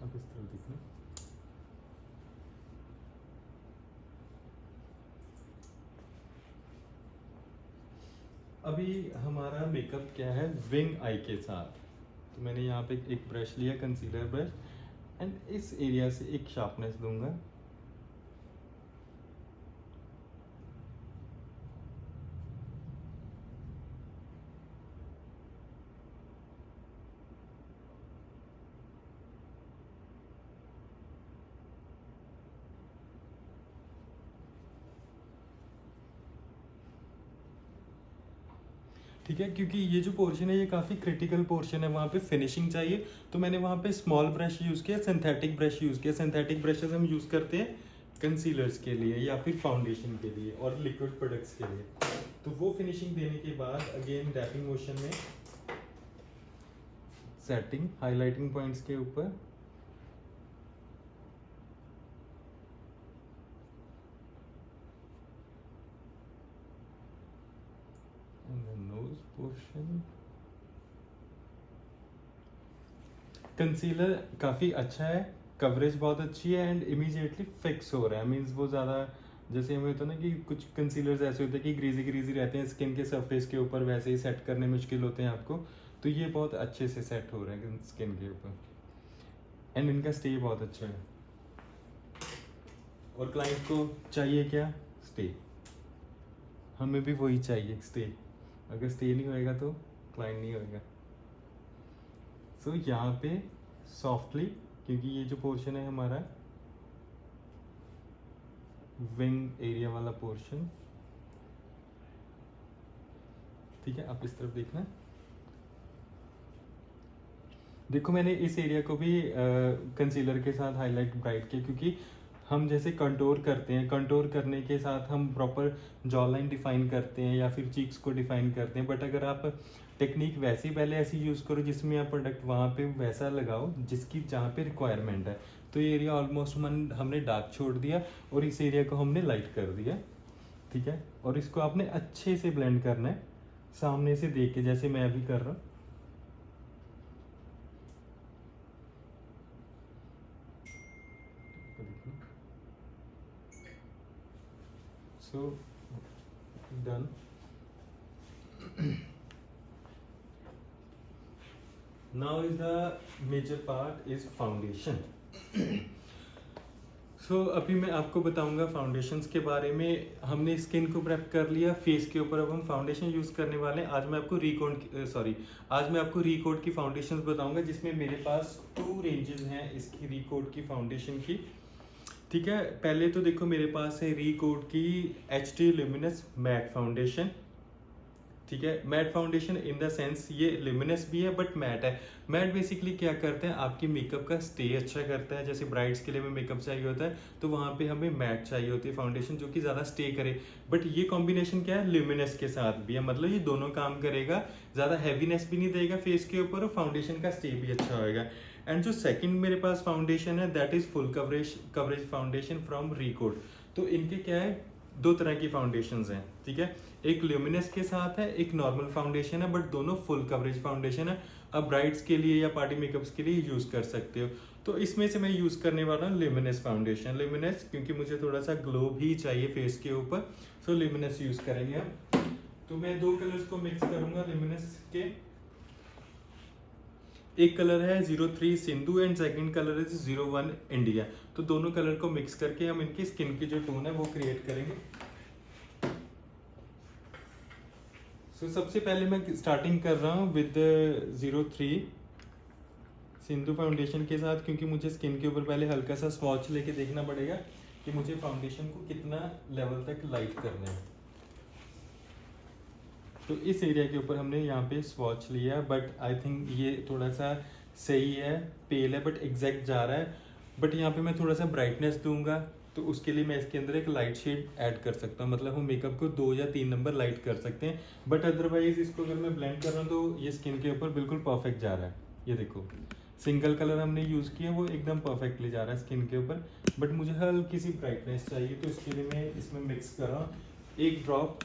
अब इस तरह दिखना। अभी हमारा मेकअप क्या है विंग आई के साथ। तो मैंने यहाँ पे एक ब्रश लिया, कंसीलर ब्रश, एंड इस एरिया से एक शार्पनेस दूंगा। ठीक है, क्योंकि ये जो पोर्शन है ये काफ़ी क्रिटिकल पोर्शन है, वहाँ पे फिनिशिंग चाहिए। तो मैंने वहाँ पे स्मॉल ब्रश यूज़ किया, सिंथेटिक ब्रश यूज़ किया। सिंथेटिक ब्रशेस हम यूज़ करते हैं कंसीलर्स के लिए या फिर फाउंडेशन के लिए और लिक्विड प्रोडक्ट्स के लिए। तो वो फिनिशिंग देने के बाद अगेन डैपिंग मोशन में सेटिंग हाइलाइटिंग पॉइंट्स के ऊपर। Knows portion. कंसीलर काफ़ी अच्छा है, कवरेज बहुत अच्छी है एंड इमीडिएटली फिक्स हो रहा है। मीन्स वो ज़्यादा, जैसे हमें होता है ना कि कुछ कंसीलर्स ऐसे होते हैं कि ग्रीजी ग्रीजी रहते हैं स्किन के सरफेस के ऊपर, वैसे ही सेट करने मुश्किल होते हैं आपको। तो ये बहुत अच्छे से सेट हो रहे हैं स्किन के ऊपर एंड इनका स्टे बहुत अच्छा है। और क्लाइंट को चाहिए क्या? स्टे। हमें भी वही चाहिए, स्टे। अगर स्टे नहीं होएगा तो क्लाइंट नहीं होएगा। सो यहाँ पे सॉफ्टली, क्योंकि ये जो पोर्शन है हमारा विंग एरिया वाला पोर्शन, ठीक है, आप इस तरफ देखना। देखो मैंने इस एरिया को भी कंसीलर के साथ हाईलाइट ब्राइट किया, क्योंकि हम जैसे कंटोर करते हैं, कंटोर करने के साथ हम प्रॉपर जॉ लाइन डिफाइन करते हैं या फिर चीक्स को डिफाइन करते हैं। बट अगर आप टेक्निक वैसी पहले ऐसी यूज़ करो जिसमें आप प्रोडक्ट वहाँ पे वैसा लगाओ जिसकी जहाँ पे रिक्वायरमेंट है। तो ये एरिया ऑलमोस्ट हमने डार्क छोड़ दिया और इस एरिया को हमने लाइट कर दिया, ठीक है। और इसको आपने अच्छे से ब्लेंड करना है, सामने से देख के, जैसे मैं अभी कर रहा हूँ। So done. Now is the major part is foundation. So अभी मैं आपको बताऊंगा फाउंडेशंस के बारे में। हमने स्किन को प्रेप कर लिया, फेस के ऊपर अब हम फाउंडेशन यूज करने वाले हैं। आज मैं आपको रिकोट की फाउंडेशंस बताऊंगा, जिसमें मेरे पास 2 रेंजेस हैं इसकी रिकोट की फाउंडेशन की, ठीक है। पहले तो देखो मेरे पास है रिकोट की HD Luminous मैट फाउंडेशन, ठीक है। Matte foundation in the sense ये लिमिनस भी है बट मैट है। मैट बेसिकली क्या करते हैं, आपकी मेकअप का स्टे अच्छा करता है। जैसे ब्राइड्स के लिए हमें मेकअप चाहिए होता है तो वहाँ पे हमें मैट चाहिए होती है फाउंडेशन जो कि ज़्यादा स्टे करे। बट ये कॉम्बिनेशन क्या है, लिमिनस के साथ भी है, मतलब ये दोनों काम करेगा, ज़्यादा हैवीनेस भी नहीं देगा फेस के ऊपर और फाउंडेशन का स्टे भी अच्छा होगा। एंड जो सेकंड मेरे पास फाउंडेशन है that is full coverage foundation from Recode. तो इनके क्या है, 2 तरह की फाउंडेशंस हैं, ठीक है। एक ल्यूमिनस के साथ है, एक नॉर्मल फाउंडेशन है, बट दोनों फुल कवरेज फाउंडेशन है। अब ब्राइड्स के लिए या पार्टी मेकअप्स के लिए यूज कर सकते हो। तो इसमें से मैं यूज करने वाला हूँ ल्यूमिनस फाउंडेशन। ल्यूमिनस क्योंकि मुझे थोड़ा सा ग्लो भी चाहिए फेस के ऊपर, सो ल्यूमिनस यूज करेंगे हम। तो मैं 2 कलर्स को मिक्स करूंगा ल्यूमिनस के। एक कलर है 03 सिंधु एंड सेकंड कलर है 01 इंडिया। तो दोनों कलर को मिक्स करके हम इनकी स्किन की जो टोन है वो क्रिएट करेंगे। सो सबसे पहले मैं स्टार्टिंग कर रहा हूँ विद 03 सिंधु फाउंडेशन के साथ, क्योंकि मुझे स्किन के ऊपर पहले हल्का सा स्वॉच लेके देखना पड़ेगा कि मुझे फाउंडेशन को कितना लेवल तक लाइट करना है। तो इस एरिया के ऊपर हमने यहाँ पे स्वॉच लिया, बट आई थिंक ये थोड़ा सा सही है, पेल है बट एग्जैक्ट जा रहा है। बट यहाँ पे मैं थोड़ा सा ब्राइटनेस दूंगा, तो उसके लिए मैं इसके अंदर एक लाइट शेड ऐड कर सकता हूँ, मतलब हम मेकअप को 2 या 3 नंबर लाइट कर सकते हैं। बट अदरवाइज इसको अगर मैं ब्लेंड कर रहा हूँ तो ये स्किन के ऊपर बिल्कुल परफेक्ट जा रहा है। ये देखो, सिंगल कलर हमने यूज़ किया, वो एकदम परफेक्टली जा रहा है स्किन के ऊपर। बट मुझे हल्की सी ब्राइटनेस चाहिए, तो इसके लिए मैं इसमें मिक्स कर रहा हूँ एक ड्रॉप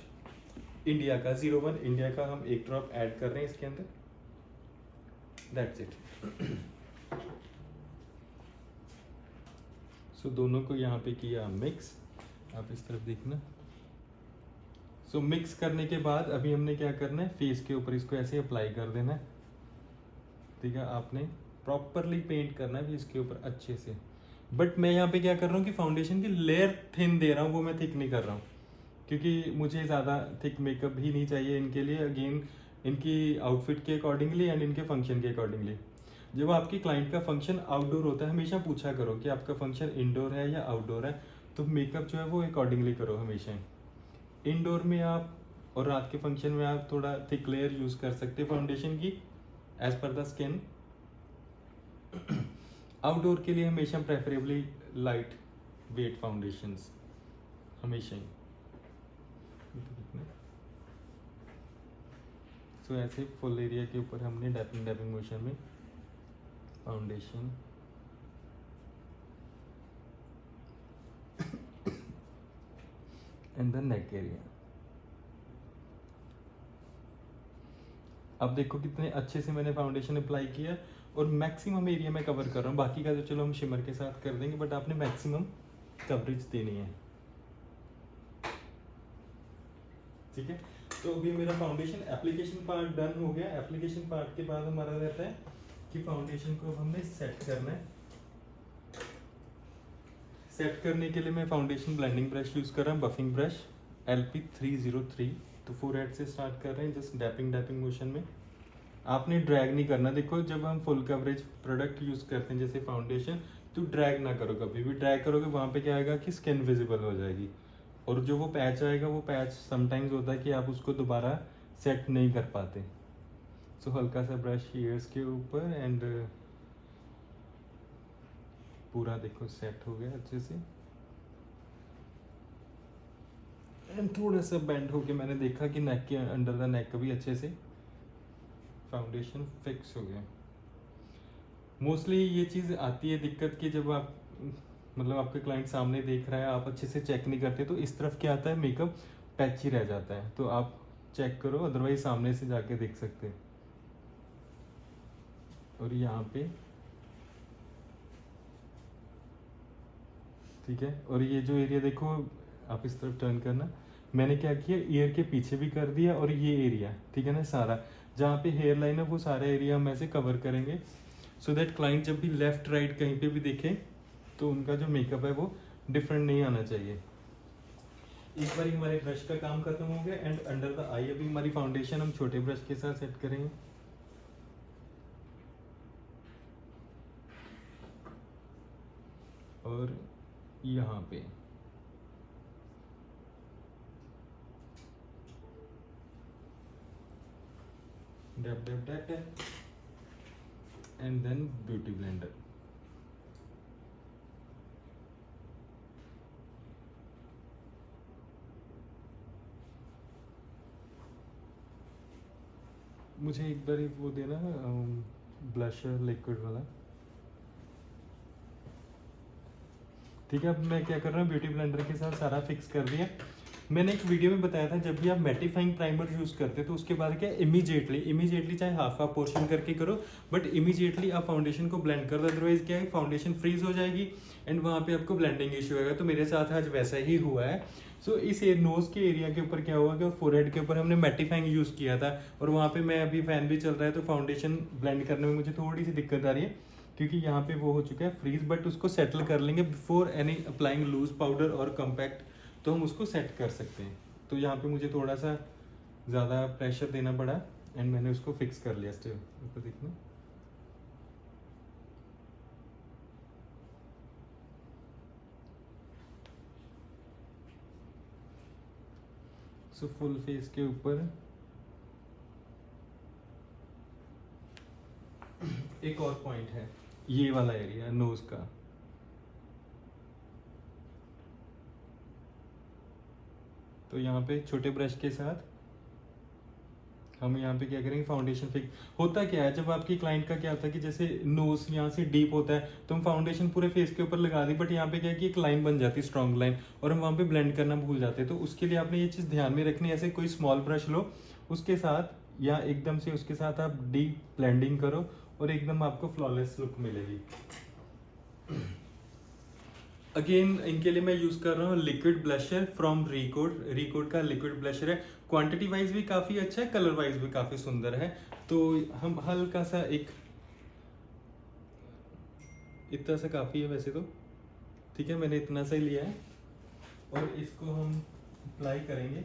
इंडिया का 01 इंडिया का, हम एक ड्रॉप ऐड कर रहे हैं इसके अंदर। That's it. सो दोनों को यहाँ पे किया मिक्स, आप इस तरफ देखना। सो मिक्स करने के बाद अभी हमने क्या करना है, फेस के ऊपर इसको ऐसे अप्लाई कर देना है। ठीक है, आपने प्रॉपरली पेंट करना है फेस के ऊपर अच्छे से। बट मैं यहाँ पे क्या कर रहा हूँ कि फाउंडेशन की लेयर थिन दे रहा हूँ, वो मैं थिक नहीं कर रहा हूँ, क्योंकि मुझे ज़्यादा थिक मेकअप भी नहीं चाहिए इनके लिए। अगेन इनकी आउटफिट के अकॉर्डिंगली एंड इनके फंक्शन के अकॉर्डिंगली। जब आपकी क्लाइंट का फंक्शन आउटडोर होता है, हमेशा पूछा करो कि आपका फंक्शन इंडोर है या आउटडोर है, तो मेकअप जो है वो अकॉर्डिंगली करो हमेशा। इंडोर में आप और रात के फंक्शन में आप थोड़ा थिक लेयर यूज़ कर सकते हैं फाउंडेशन की, as per the skin. Outdoor के लिए हमेशा प्रेफरेबली लाइट वेट फाउंडेशंस हमेशा ही। सो ऐसे फुल एरिया के ऊपर हमने डैपिंग डैपिंग मोशन में foundation and the neck area. अब देखो कितने अच्छे से मैंने फाउंडेशन अप्लाई किया, और मैक्सिमम एरिया में कवर कर रहा हूँ। बाकी का तो चलो हम शिमर के साथ कर देंगे, बट आपने मैक्सिमम कवरेज देनी है। ठीक है, तो अभी मेरा फाउंडेशन एप्लीकेशन पार्ट डन हो गया। एप्लीकेशन पार्ट के बाद हमारा रहता है कि फाउंडेशन को अब हमने सेट करना है। सेट करने के लिए मैं फाउंडेशन ब्लेंडिंग ब्रश यूज कर रहा हूँ, बफिंग ब्रश LP303। तो फोरहेड से स्टार्ट कर रहे हैं, जस्ट डैपिंग डैपिंग मोशन में। आपने ड्रैग नहीं करना। देखो जब हम फुल कवरेज प्रोडक्ट यूज करते हैं जैसे फाउंडेशन, तो ड्रैग ना करो कभी भी। ड्रैग करोगे वहां पे क्या आएगा कि स्किन विजिबल हो जाएगी, और जो वो पैच आएगा, वो पैच समटाइम्स होता है कि आप उसको दोबारा सेट नहीं कर पाते। सो हल्का सा ब्रश ईयर्स के ऊपर एंड पूरा देखो सेट हो गया अच्छे से। एंड थोड़ा सा बेंड होके मैंने देखा कि नेक के अंडर द नेक भी अच्छे से फाउंडेशन फिक्स हो गया। मोस्टली ये चीज़ आती है दिक्कत कि जब आप मतलब आपके क्लाइंट सामने देख रहा है, आप अच्छे से चेक नहीं करते, तो इस तरफ क्या आता है, मेकअप पैची रह जाता है। तो आप चेक करो, अदरवाइज सामने से जाके देख सकते हैं। और यहाँ पे ठीक है, और ये जो एरिया देखो, आप इस तरफ टर्न करना। मैंने क्या किया, ईयर के पीछे भी कर दिया, और ये एरिया ठीक है ना, सारा जहाँ पे हेयर लाइन है वो सारा एरिया हम ऐसे कवर करेंगे, सो दैट क्लाइंट जब भी लेफ्ट राइट कहीं पे भी देखे तो उनका जो मेकअप है वो डिफरेंट नहीं आना चाहिए। एक बार हमारे ब्रश का काम खत्म हो गया, एंड अंडर द आई अभी हमारी फाउंडेशन हम छोटे ब्रश के साथ सेट करेंगे। और यहाँ पे dab dab dab dab, and then beauty blender. मुझे एक बार वो देना ब्लशर लिक्विड वाला। ठीक है, अब मैं क्या कर रहा हूँ, ब्यूटी ब्लेंडर के साथ सारा फिक्स कर दिया। मैंने एक वीडियो में बताया था जब भी आप मैटिफाइंग प्राइमर यूज करते हैं तो उसके बाद क्या, इमीजिएटली चाहे हाफ हाफ पोर्शन करके करो, बट इमीजिएटली आप फाउंडेशन को ब्लेंड कर दो, अदरवाइज क्या है, फाउंडेशन फ्रीज हो जाएगी एंड वहाँ पे आपको ब्लेंडिंग इशू आएगा। तो मेरे साथ आज वैसा ही हुआ है। सो इस नोज के एरिया के ऊपर क्या हुआ कि फोरहेड के ऊपर हमने मैटिफाइंग यूज किया था, और वहाँ पे मैं अभी फैन भी चल रहा है, तो फाउंडेशन ब्लेंड करने में मुझे थोड़ी सी दिक्कत आ रही है, क्योंकि यहाँ पे वो हो चुका है फ्रीज। बट उसको सेटल कर लेंगे before any applying loose powder और कॉम्पैक्ट, तो हम उसको सेट कर सकते हैं। तो यहाँ पे मुझे थोड़ा सा ज़्यादा प्रेशर देना पड़ा, एंड मैंने उसको फिक्स कर लिया। स्टिल ऊपर देखना, सो फुल फेस के ऊपर एक और पॉइंट है, ये वाला एरिया नोज का। तो यहाँ पे छोटे ब्रश के साथ हम यहाँ पे क्या करेंगे, फाउंडेशन फिक्स। होता क्या है, जब आपकी क्लाइंट का क्या होता है कि जैसे नोज यहाँ से डीप होता है तो हम फाउंडेशन पूरे फेस के ऊपर लगा दी, बट यहाँ पे क्या है कि एक लाइन बन जाती है, स्ट्रॉन्ग लाइन, और हम वहाँ पे ब्लेंड करना भूल जाते हैं। तो उसके लिए आपने ये चीज़ ध्यान में रखनी है, ऐसे कोई स्मॉल ब्रश लो, उसके साथ या एकदम से उसके साथ आप डीप ब्लेंडिंग करो और एकदम आपको फ्लॉलेस लुक मिलेगी। अगेन इनके लिए मैं यूज कर रहा हूँ liquid blusher from Recode. Recode का लिक्विड ब्लशर है, क्वांटिटी वाइज भी काफी अच्छा है, कलर वाइज भी काफी सुंदर है। तो हम हल्का सा एक, इतना सा काफी है वैसे तो, ठीक है, मैंने इतना सा ही लिया है और इसको हम अप्लाई करेंगे।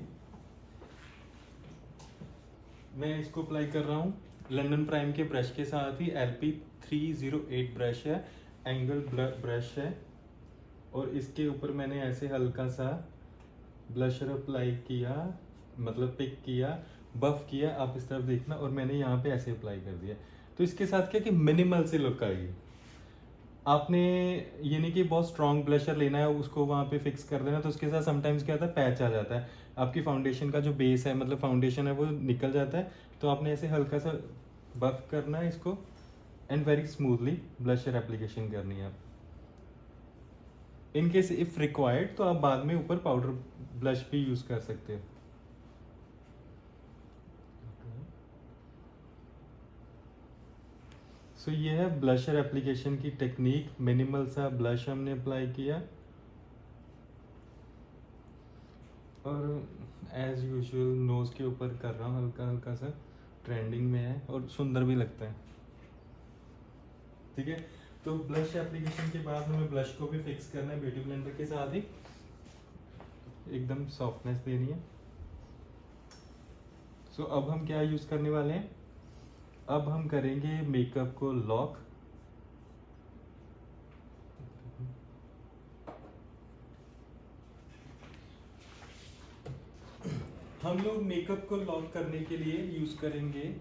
मैं इसको अप्लाई कर रहा हूँ लंडन प्राइम के ब्रश के साथ ही। LP308 ब्रश है, एंगल ब्रश है, और इसके ऊपर मैंने ऐसे हल्का सा ब्लशर अप्लाई किया, मतलब पिक किया, बफ किया, आप इस तरफ देखना, और मैंने यहाँ पे ऐसे अप्लाई कर दिया। तो इसके साथ क्या कि मिनिमल से लुक आएगी। आपने ये नहीं कि बहुत स्ट्रॉन्ग ब्लशर लेना है उसको वहाँ पे फिक्स कर देना, तो उसके साथ समटाइम्स क्या होता है, पैच आ जाता है, आपकी फाउंडेशन का जो बेस है, मतलब फाउंडेशन है, वो निकल जाता है। तो आपने ऐसे हल्का सा बफ करना है इसको, and very smoothly blusher application करनी है। इन केस इफ रिक्वायर्ड तो आप बाद में ऊपर पाउडर ब्लश भी यूज कर सकते हो। सो ये है ब्लशर एप्लीकेशन की टेक्निक। मिनिमल सा ब्लश हमने अप्लाई किया, और एज यूजुअल नोज के ऊपर कर रहा हूँ, हल्का हल्का सा, ट्रेंडिंग में है और सुंदर भी लगता है। ठीक है, तो ब्लश एप्लीकेशन के बाद हमें ब्लश को भी फिक्स करना है ब्यूटी ब्लेंडर के साथ ही, एकदम सॉफ्टनेस देनी है। सो अब हम क्या यूज करने वाले हैं, अब हम करेंगे मेकअप को लॉक। हम लोग मेकअप को लॉक करने के लिए यूज करेंगे,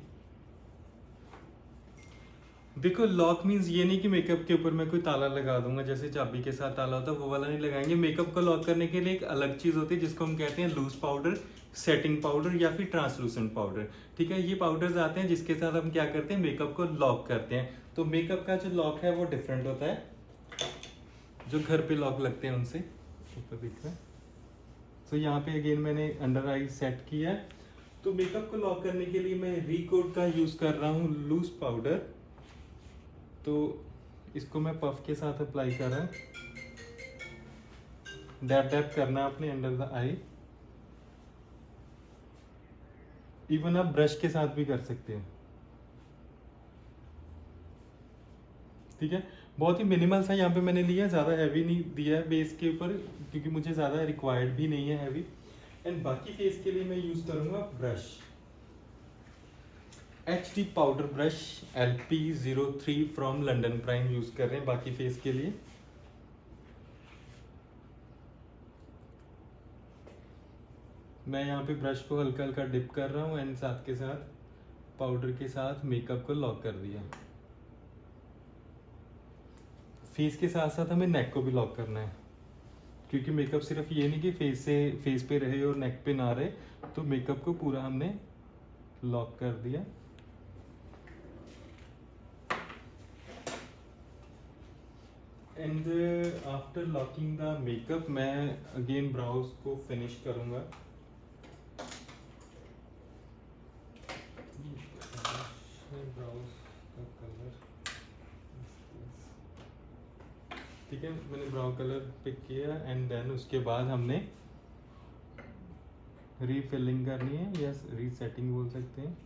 देखो लॉक मीन्स ये नहीं कि मेकअप के ऊपर मैं कोई ताला लगा दूंगा, जैसे चाबी के साथ ताला होता है वो वाला नहीं लगाएंगे। मेकअप को लॉक करने के लिए एक अलग चीज होती है जिसको हम कहते हैं लूज पाउडर, सेटिंग पाउडर या फिर ट्रांसलूसेंट पाउडर। ठीक है, ये पाउडर्स आते हैं जिसके साथ हम क्या करते हैं, मेकअप को लॉक करते हैं। तो मेकअप का जो लॉक है वो डिफरेंट होता है, जो घर पे लॉक लगते हैं उनसे। ऊपर दिख रहा है। तो यहाँ पे अगेन मैंने अंडर आई सेट किया है। तो मेकअप को लॉक करने के लिए मैं रिकोड का यूज कर रहा हूँ लूज पाउडर। तो इसको मैं पफ के साथ अप्लाई कर रहा हूँ, डैप डैप करना अपने अंडर द आई। इवन आप ब्रश के साथ भी कर सकते हैं। ठीक है, बहुत ही मिनिमल सा यहाँ पे मैंने लिया, ज्यादा हैवी नहीं दिया है बेस के ऊपर, क्योंकि मुझे ज्यादा रिक्वायर्ड भी नहीं है हैवी। एंड बाकी फेस के लिए मैं यूज करूंगा brush, HD powder brush LP03 from London prime use कर रहे हैं बाकी फेस के लिए। मैं यहाँ पे ब्रश को हल्का हल्का डिप कर रहा हूँ एंड साथ के साथ पाउडर के साथ मेकअप को लॉक कर दिया। फेस के साथ साथ हमें नेक को भी लॉक करना है, क्योंकि मेकअप सिर्फ ये नहीं कि फेस पे रहे और नेक पे ना रहे, तो मेकअप को पूरा हमने लॉक कर दिया। And after locking the makeup मैं अगेन ब्राउज को फिनिश करूंगा। ब्राउज का कलर, ठीक है, मैंने ब्राउन कलर पिक किया एंड देन उसके बाद हमने रीफिलिंग करनी है या रीसेटिंग बोल सकते हैं।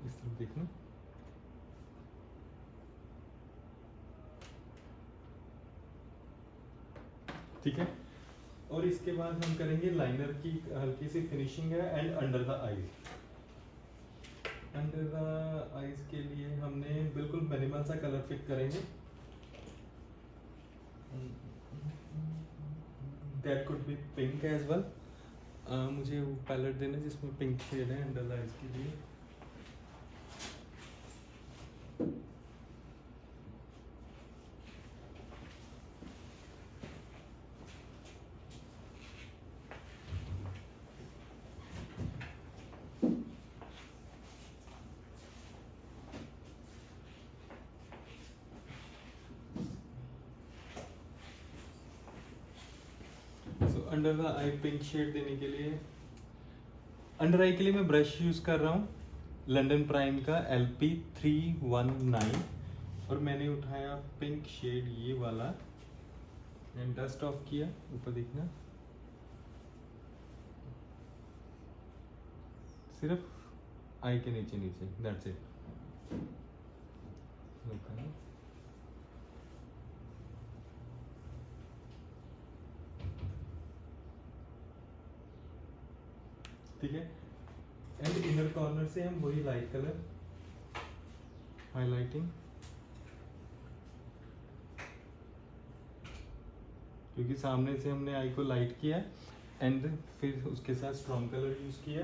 इस तरफ देखना, ठीक है। और इसके बाद हम करेंगे लाइनर की हल्की सी फिनिशिंग है and under the eyes. Under the eyes के लिए हमने बिल्कुल मिनिमल सा कलर पिक करेंगे, that could be pink as well. मुझे वो पैलेट देना जिसमें पिंक शेड है अंडर आइज के लिए। Under the eye pink shade देने के लिए अंडर आई के लिए मैं ब्रश यूज कर रहा हूँ लंडन प्राइम का LP319 और मैंने उठाया पिंक शेड ये वाला एंड डस्ट ऑफ किया। ऊपर देखना, सिर्फ आई के नीचे नीचे, दैट्स इट। ठीक है, एंड इनर कॉर्नर से हम वही लाइट कलर हाइलाइटिंग, क्योंकि सामने से हमने आई को लाइट किया एंड फिर उसके साथ स्ट्रॉन्ग कलर यूज किया।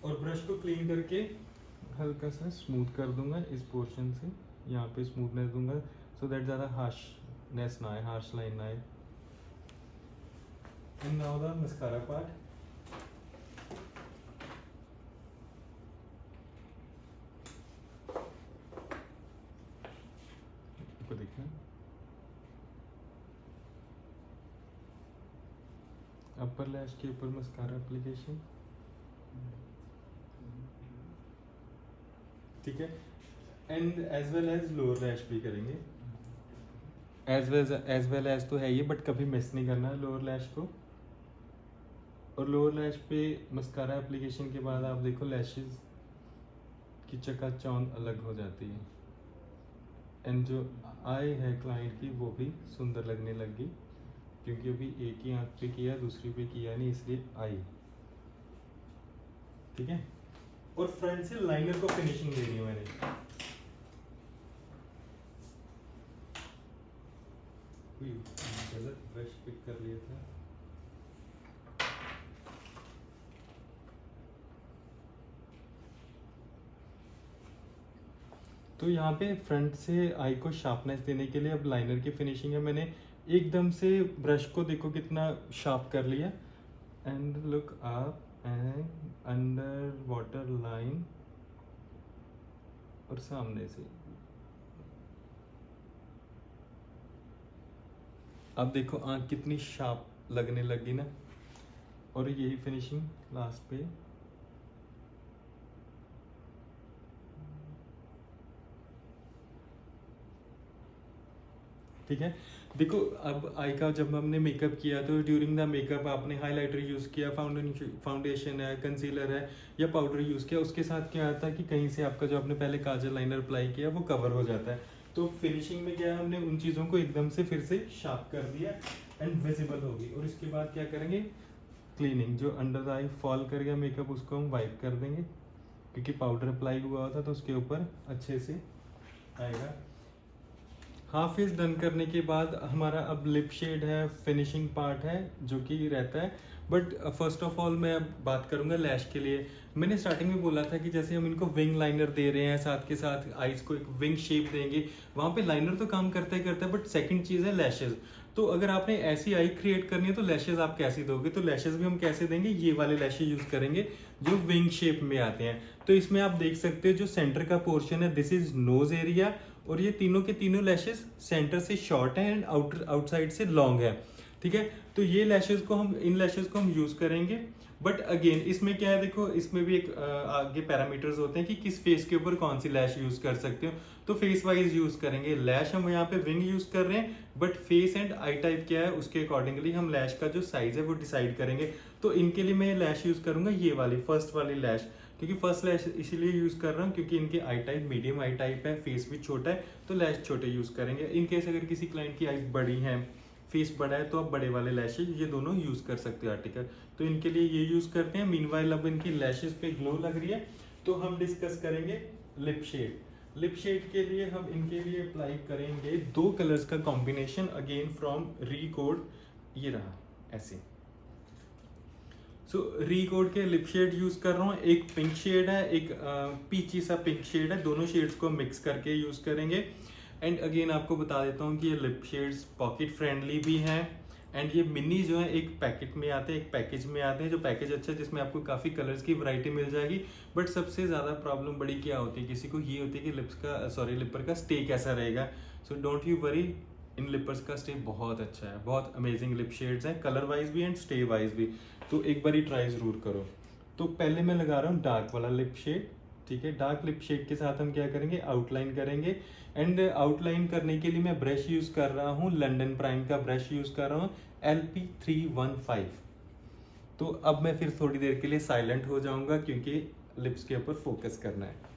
और ब्रश को क्लीन करके हल्का सा स्मूथ कर दूंगा इस पोर्शन से, यहाँ पे स्मूथनेस दूंगा सो दैट ज़्यादा हार्शनेस ना आए, हार्श लाइन ना आए। And now the mascara part. देखना, अपर लैश के ऊपर मस्कारा एप्लीकेशन, ठीक है। And as well as lower lash भी करेंगे, एज वेल एज तो है ये, बट कभी मिस नहीं करना है लोअर लैश को। और लोअर लैश पे मस्कारा एप्लीकेशन के बाद आप देखो लैशेस की चकाचौंध अलग हो जाती है एंड जो आई है क्लाइंट की वो भी सुंदर लगने लगी, क्योंकि अभी एक ही आंख पे किया दूसरी पे किया नहीं, इसलिए आई। ठीक है, और फ्रंट से लाइनर को फिनिशिंग देनी है मैंने। गलत ब्रश पिक कर लिया था। तो यहाँ पे फ्रंट से आई को शार्पनेस देने के लिए अब लाइनर की फिनिशिंग है। मैंने एकदम से ब्रश को देखो कितना शार्प कर लिया and look up and under water line और सामने से अब देखो आंख कितनी शार्प लगने लगी ना। और यही फिनिशिंग लास्ट पे। ठीक है, देखो अब आई का जब हमने मेकअप किया तो ड्यूरिंग द मेकअप आपने हाइलाइटर यूज़ किया, फाउंडेशन है, कंसीलर है या पाउडर यूज़ किया, उसके साथ क्या आता है कि कहीं से आपका जो आपने पहले काजल लाइनर अप्लाई किया वो कवर हो जाता है। तो फिनिशिंग में क्या है, हमने उन चीज़ों को एकदम से फिर से शार्प कर दिया एंड विजिबल होगी। और इसके बाद क्या करेंगे, क्लीनिंग, जो अंडर द आई फॉल कर गया मेकअप उसको हम वाइप कर देंगे, क्योंकि पाउडर अप्लाई हुआ होता तो उसके ऊपर अच्छे से आएगा। हाफ फेस डन करने के बाद हमारा अब लिप शेड है, फिनिशिंग पार्ट है जो कि रहता है। बट फर्स्ट ऑफ ऑल मैं अब बात करूंगा लैश के लिए। मैंने स्टार्टिंग में बोला था कि जैसे हम इनको विंग लाइनर दे रहे हैं, साथ के साथ आईज को एक विंग शेप देंगे, वहाँ पे लाइनर तो काम करता ही करता है, बट सेकंड चीज़ है लैशेज। तो अगर आपने ऐसी आई क्रिएट करनी है तो लैशेज आप कैसे दोगे, तो लैशेज भी हम कैसे देंगे, ये वाले लैशेज यूज करेंगे जो विंग शेप में आते हैं। तो इसमें आप देख सकते हो जो सेंटर का पोर्शन है दिस इज नोज एरिया, और ये तीनों के तीनों लैशेस सेंटर से शॉर्ट है एंड आउटसाइड से लॉन्ग है। ठीक है, तो ये लैशेस को हम, इन लैशेस को हम यूज करेंगे। बट अगेन इसमें क्या है, देखो इसमें भी एक आगे पैरामीटर्स होते हैं कि किस फेस के ऊपर कौन सी लैश यूज कर सकते हो, तो फेस वाइज यूज करेंगे। लैश हम यहाँ पे विंग यूज कर रहे हैं, but face and I type क्या है उसके अकॉर्डिंगली हम लैश का जो साइज है वो डिसाइड करेंगे। तो इनके लिए मैं लैश यूज करूंगा ये वाली फर्स्ट वाली लैश, क्योंकि फर्स्ट लैश इसीलिए यूज कर रहा हूँ क्योंकि इनके I type medium I type है, फेस भी छोटा है, तो लैश छोटे यूज करेंगे। इनकेस अगर किसी क्लाइंट की आईज बड़ी है, फेस बड़ा है, तो आप बड़े वाले लैशेज ये दोनों यूज कर सकते हो आर्टिकल, तो इनके लिए ये यूज करते हैं। मीनवाइल अब इनकी लैशेज पे ग्लो लग रही है, तो हम डिस्कस करेंगे लिप शेड। लिप शेड के लिए हम इनके लिए अप्लाई करेंगे दो कलर्स का कॉम्बिनेशन, अगेन फ्रॉम री कोड, ये रहा ऐसे। सो रीकोड के लिप शेड यूज कर रहा हूँ, एक पिंक शेड है, एक पीची सा पिंक शेड है, दोनों शेड्स को मिक्स करके यूज करेंगे। एंड अगेन आपको बता देता हूँ कि ये लिप शेड्स पॉकेट फ्रेंडली भी हैं, एंड ये मिनी जो है एक पैकेट में आते हैं, एक पैकेज में आते हैं, जो पैकेज अच्छा है जिसमें आपको काफ़ी कलर्स की वैरायटी मिल जाएगी। बट सबसे ज़्यादा प्रॉब्लम बड़ी क्या होती है, किसी को ये होती है कि लिपर का स्टे कैसा रहेगा। सो डोंट यू वरी, इन लिपर्स का स्टे बहुत अच्छा है, बहुत अमेजिंग लिप शेड्स हैं, कलर वाइज भी एंड स्टे वाइज भी। तो एक बार ट्राई ज़रूर करो। तो पहले मैं लगा रहा हूँ डार्क वाला लिप शेड, ठीक है। डार्क लिप शेड के साथ हम क्या करेंगे, आउटलाइन करेंगे। एंड आउटलाइन करने के लिए मैं ब्रश यूज़ कर रहा हूँ, लंडन प्राइम का ब्रश यूज़ कर रहा हूँ, LP315। तो अब मैं फिर थोड़ी देर के लिए साइलेंट हो जाऊंगा क्योंकि लिप्स के ऊपर फोकस करना है।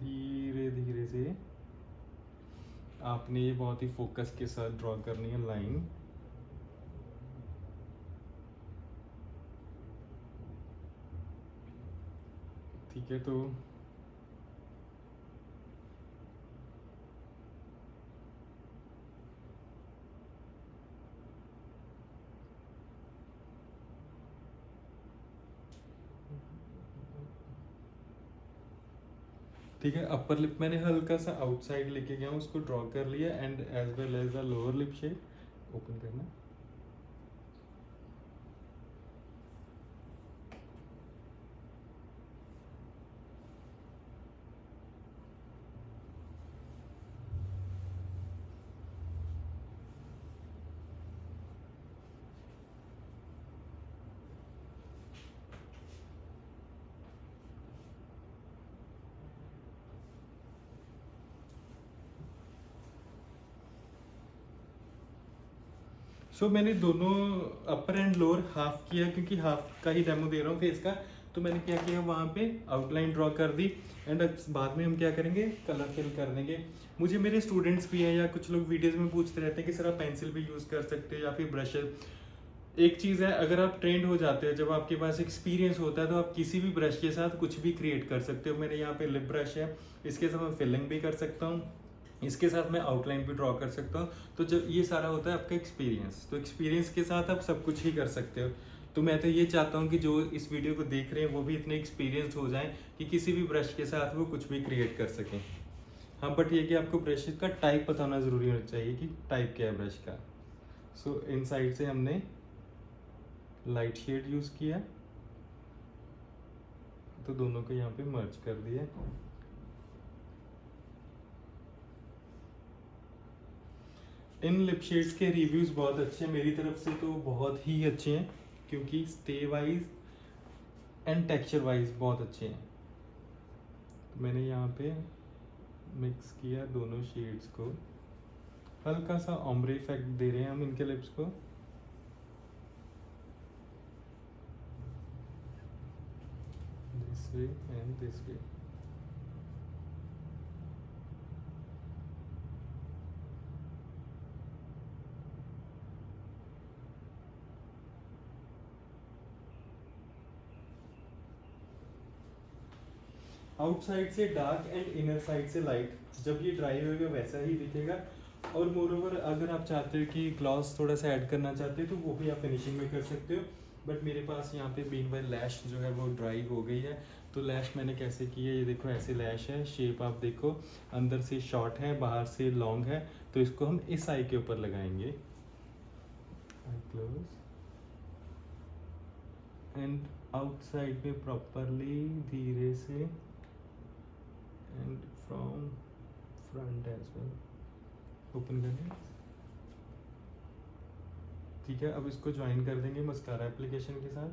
धीरे धीरे से आपने ये बहुत ही फोकस के साथ ड्रॉ करनी है लाइन। ठीक है, तो ठीक है, अपर लिप मैंने हल्का सा आउटसाइड लेके गया हूँ, उसको ड्रॉ कर लिया। And as well as the lower lip shade open करना। सो मैंने दोनों अपर एंड लोअर हाफ किया, क्योंकि हाफ का ही डेमो दे रहा हूँ फेस का। तो मैंने क्या किया, वहाँ पे आउटलाइन ड्रॉ कर दी। एंड बाद में हम क्या करेंगे, कलर फिल कर देंगे। मुझे मेरे स्टूडेंट्स भी हैं या कुछ लोग वीडियोस में पूछते रहते हैं कि सर आप पेंसिल भी यूज़ कर सकते हो या फिर ब्रश। एक चीज़ है, अगर आप ट्रेंड हो जाते हो, जब आपके पास एक्सपीरियंस होता है, तो आप किसी भी ब्रश के साथ कुछ भी क्रिएट कर सकते हो। मेरे यहाँ पे लिप ब्रश है, इसके साथ मैं फिलिंग भी कर सकता हूँ, इसके साथ मैं आउटलाइन भी ड्रॉ कर सकता हूँ। तो जब ये सारा होता है आपका एक्सपीरियंस, तो एक्सपीरियंस के साथ आप सब कुछ ही कर सकते हो। तो मैं तो ये चाहता हूँ कि जो इस वीडियो को देख रहे हैं वो भी इतने एक्सपीरियंस हो जाएं कि किसी भी ब्रश के साथ वो कुछ भी क्रिएट कर सकें। हाँ, बट ये कि आपको ब्रश का टाइप पता होना ज़रूरी होना चाहिए कि टाइप क्या है ब्रश का। सो इन साइड से हमने लाइट शेड यूज़ किया, तो दोनों को यहाँ पे मर्ज कर दिया। इन लिप शेड्स के रिव्यूज़ बहुत अच्छे हैं मेरी तरफ से, तो बहुत ही अच्छे हैं, क्योंकि stay wise and texture wise बहुत अच्छे हैं। तो मैंने यहाँ पे मिक्स किया दोनों शेड्स को, हल्का सा ऑम्ब्रे इफेक्ट दे रहे हैं हम इनके लिप्स को। This way and this way. Outside से डार्क एंड इनर साइड से लाइट, जब ये ड्राई होगा वैसा ही दिखेगा। और मोरओवर अगर आप चाहते हो कि ग्लॉस थोड़ा सा ऐड करना चाहते हो तो वो भी आप फिनिशिंग में कर सकते हो। बट मेरे पास यहाँ पे बीन बाय लैश जो है वो ड्राई हो गई है। तो लैश मैंने कैसे की है, ये देखो ऐसे लैश है, शेप आप देखो, अंदर से शॉर्ट है, बाहर से लॉन्ग है। तो इसको हम इस आई के ऊपर लगाएंगे, आई क्लोज एंड आउटसाइड में प्रॉपरली धीरे से and from front as well open करें। ठीक है, अब इसको ज्वाइन कर देंगे मस्कारा एप्लीकेशन के साथ।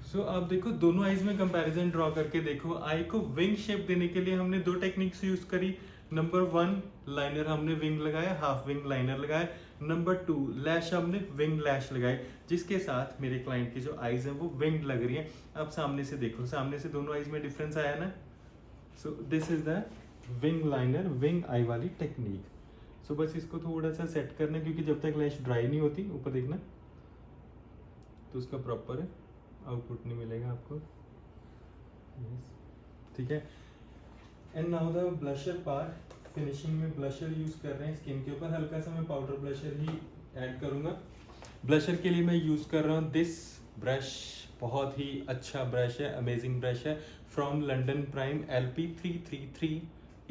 सो आप देखो दोनों आईज में कंपैरिजन ड्रॉ करके देखो। आई को विंग शेप देने के लिए हमने दो टेक्निक्स यूज करी। नंबर 1 लाइनर हमने विंग लगाया, हाफ विंग लाइनर लगाया। नंबर 2 लैश हमने विंग लैश लगाई, जिसके साथ मेरे क्लाइंट की जो आईज है वो विंग लग रही है। अब सामने से देखो, सामने से दोनों आईज में डिफरेंस आया ना। So this is the wing liner wing eye वाली टेक्निक। सो बस इसको थोड़ा सा सेट करना है, क्योंकि जब तक लैश ड्राई नहीं होती, ऊपर देखना, तो उसका प्रॉपर आउटपुट नहीं मिलेगा आपको। यस, ठीक है। And now the blusher part, finishing में ब्लशर यूज कर रहे हैं स्किन के ऊपर। हल्का सा मैं पाउडर ब्लशर ही ऐड करूंगा। ब्लशर के लिए मैं यूज कर रहा हूँ दिस ब्रश, बहुत ही अच्छा ब्रश है, अमेजिंग ब्रश है, from London Prime LP333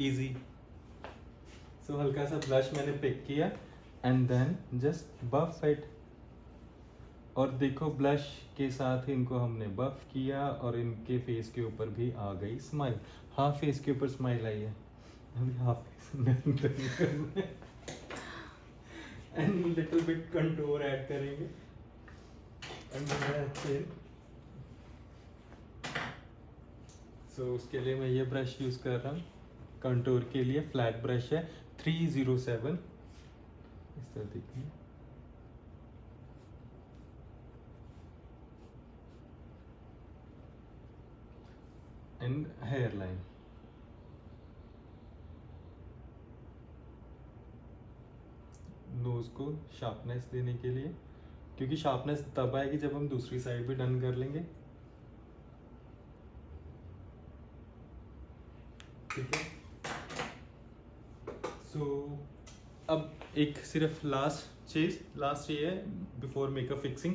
easy. So हल्का सा ब्लश मैंने पिक किया and then just buff it. और देखो ब्लश के साथ इनको हमने बफ किया और इनके फेस के ऊपर भी आ गई स्माइल। हाफ फेस के ऊपर स्माइल आई है, अभी half face and little bit contour add करेंगे एंड सो उसके लिए मैं ये ब्रश यूज कर रहा हूँ कंटूर के लिए। फ्लैट ब्रश है 307, इस तरह देखिए। एंड हेयर लाइन, नोज को शार्पनेस देने के लिए, क्योंकि शार्पनेस तब आएगी जब हम दूसरी साइड भी डन कर लेंगे। ठीक है। सो अब एक सिर्फ लास्ट ये है before makeup fixing.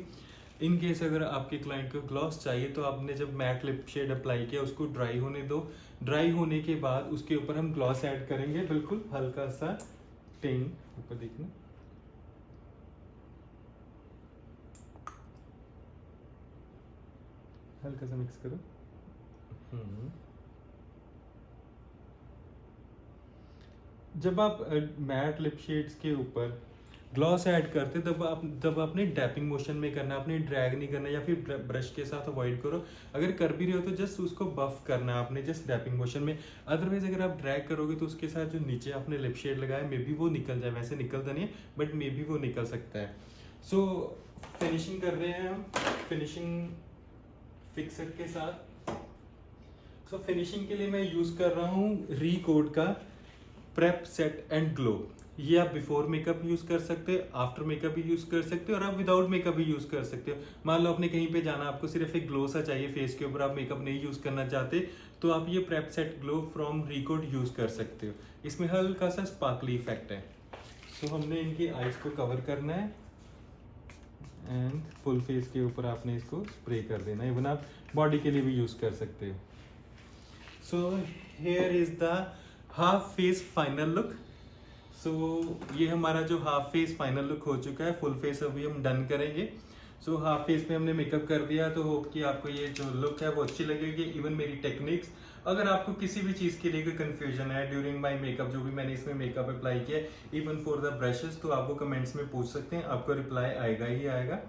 In case अगर आपके क्लाइंट को ग्लॉस चाहिए तो आपने जब मैट लिप शेड अप्लाई किया उसको ड्राई होने दो। ड्राई होने के बाद उसके ऊपर हम ग्लॉस ऐड करेंगे, बिल्कुल हल्का सा टिंग ऊपर देखना। हल्का सा मिक्स करो। जब आप मैट लिप शेड्स के ऊपर ग्लॉस ऐड करते जब आपने डैपिंग मोशन में करना, आपने ड्रैग नहीं करना या फिर ब्रश के साथ अवॉइड करो। अगर कर भी रहे हो तो जस्ट उसको बफ करना आपने, जस्ट डैपिंग मोशन में। अदरवाइज अगर आप ड्रैग करोगे तो उसके साथ जो नीचे आपने लिप शेड लगाया मे बी वो निकल जाए। वैसे निकलता नहीं है बट मे बी वो निकल सकता है। सो फिनिशिंग कर रहे हैं हम, फिनिशिंग फिक्सर के साथ। सो फिनिशिंग के लिए मैं यूज कर रहा हूँ रीकोड का प्रेप सेट एंड ग्लो। ये आप बिफोर मेकअप यूज कर सकते हो, आफ्टर मेकअप भी यूज कर सकते हो और आप विदाउट मेकअप भी यूज कर सकते हो। मान लो आपने कहीं पे जाना, आपको सिर्फ एक ग्लो सा चाहिए फेस के ऊपर, आप मेकअप नहीं यूज करना चाहते तो आप ये prep set glow from recode use कर सकते हो। इसमें हल्का सा स्पार्कली इफेक्ट है। सो हमने इनकी आईज को कवर करना है एंड फुल फेस के ऊपर आपने इसको स्प्रे कर देना है। इवन आप बॉडी के लिए भी यूज कर सकते हो। So here is the half face final look. So ये हमारा जो हाफ फेस फाइनल लुक हो चुका है। फुल फेस अभी हम डन करेंगे। सो हाफ फेस में हमने मेकअप कर दिया, तो होप कि आपको ये जो लुक है वो अच्छी लगेगी। इवन मेरी टेक्निक्स, अगर आपको किसी भी चीज़ के लिए कोई कंफ्यूजन है ड्यूरिंग माय मेकअप, जो भी मैंने इसमें मेकअप अप्लाई किया है, इवन फॉर द ब्रशेस, तो आप वो कमेंट्स में पूछ सकते हैं, आपको रिप्लाई आएगा ही आएगा।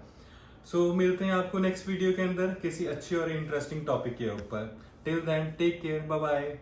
सो मिलते हैं आपको नेक्स्ट वीडियो के अंदर किसी अच्छे और इंटरेस्टिंग टॉपिक के ऊपर। Till then take care, bye bye.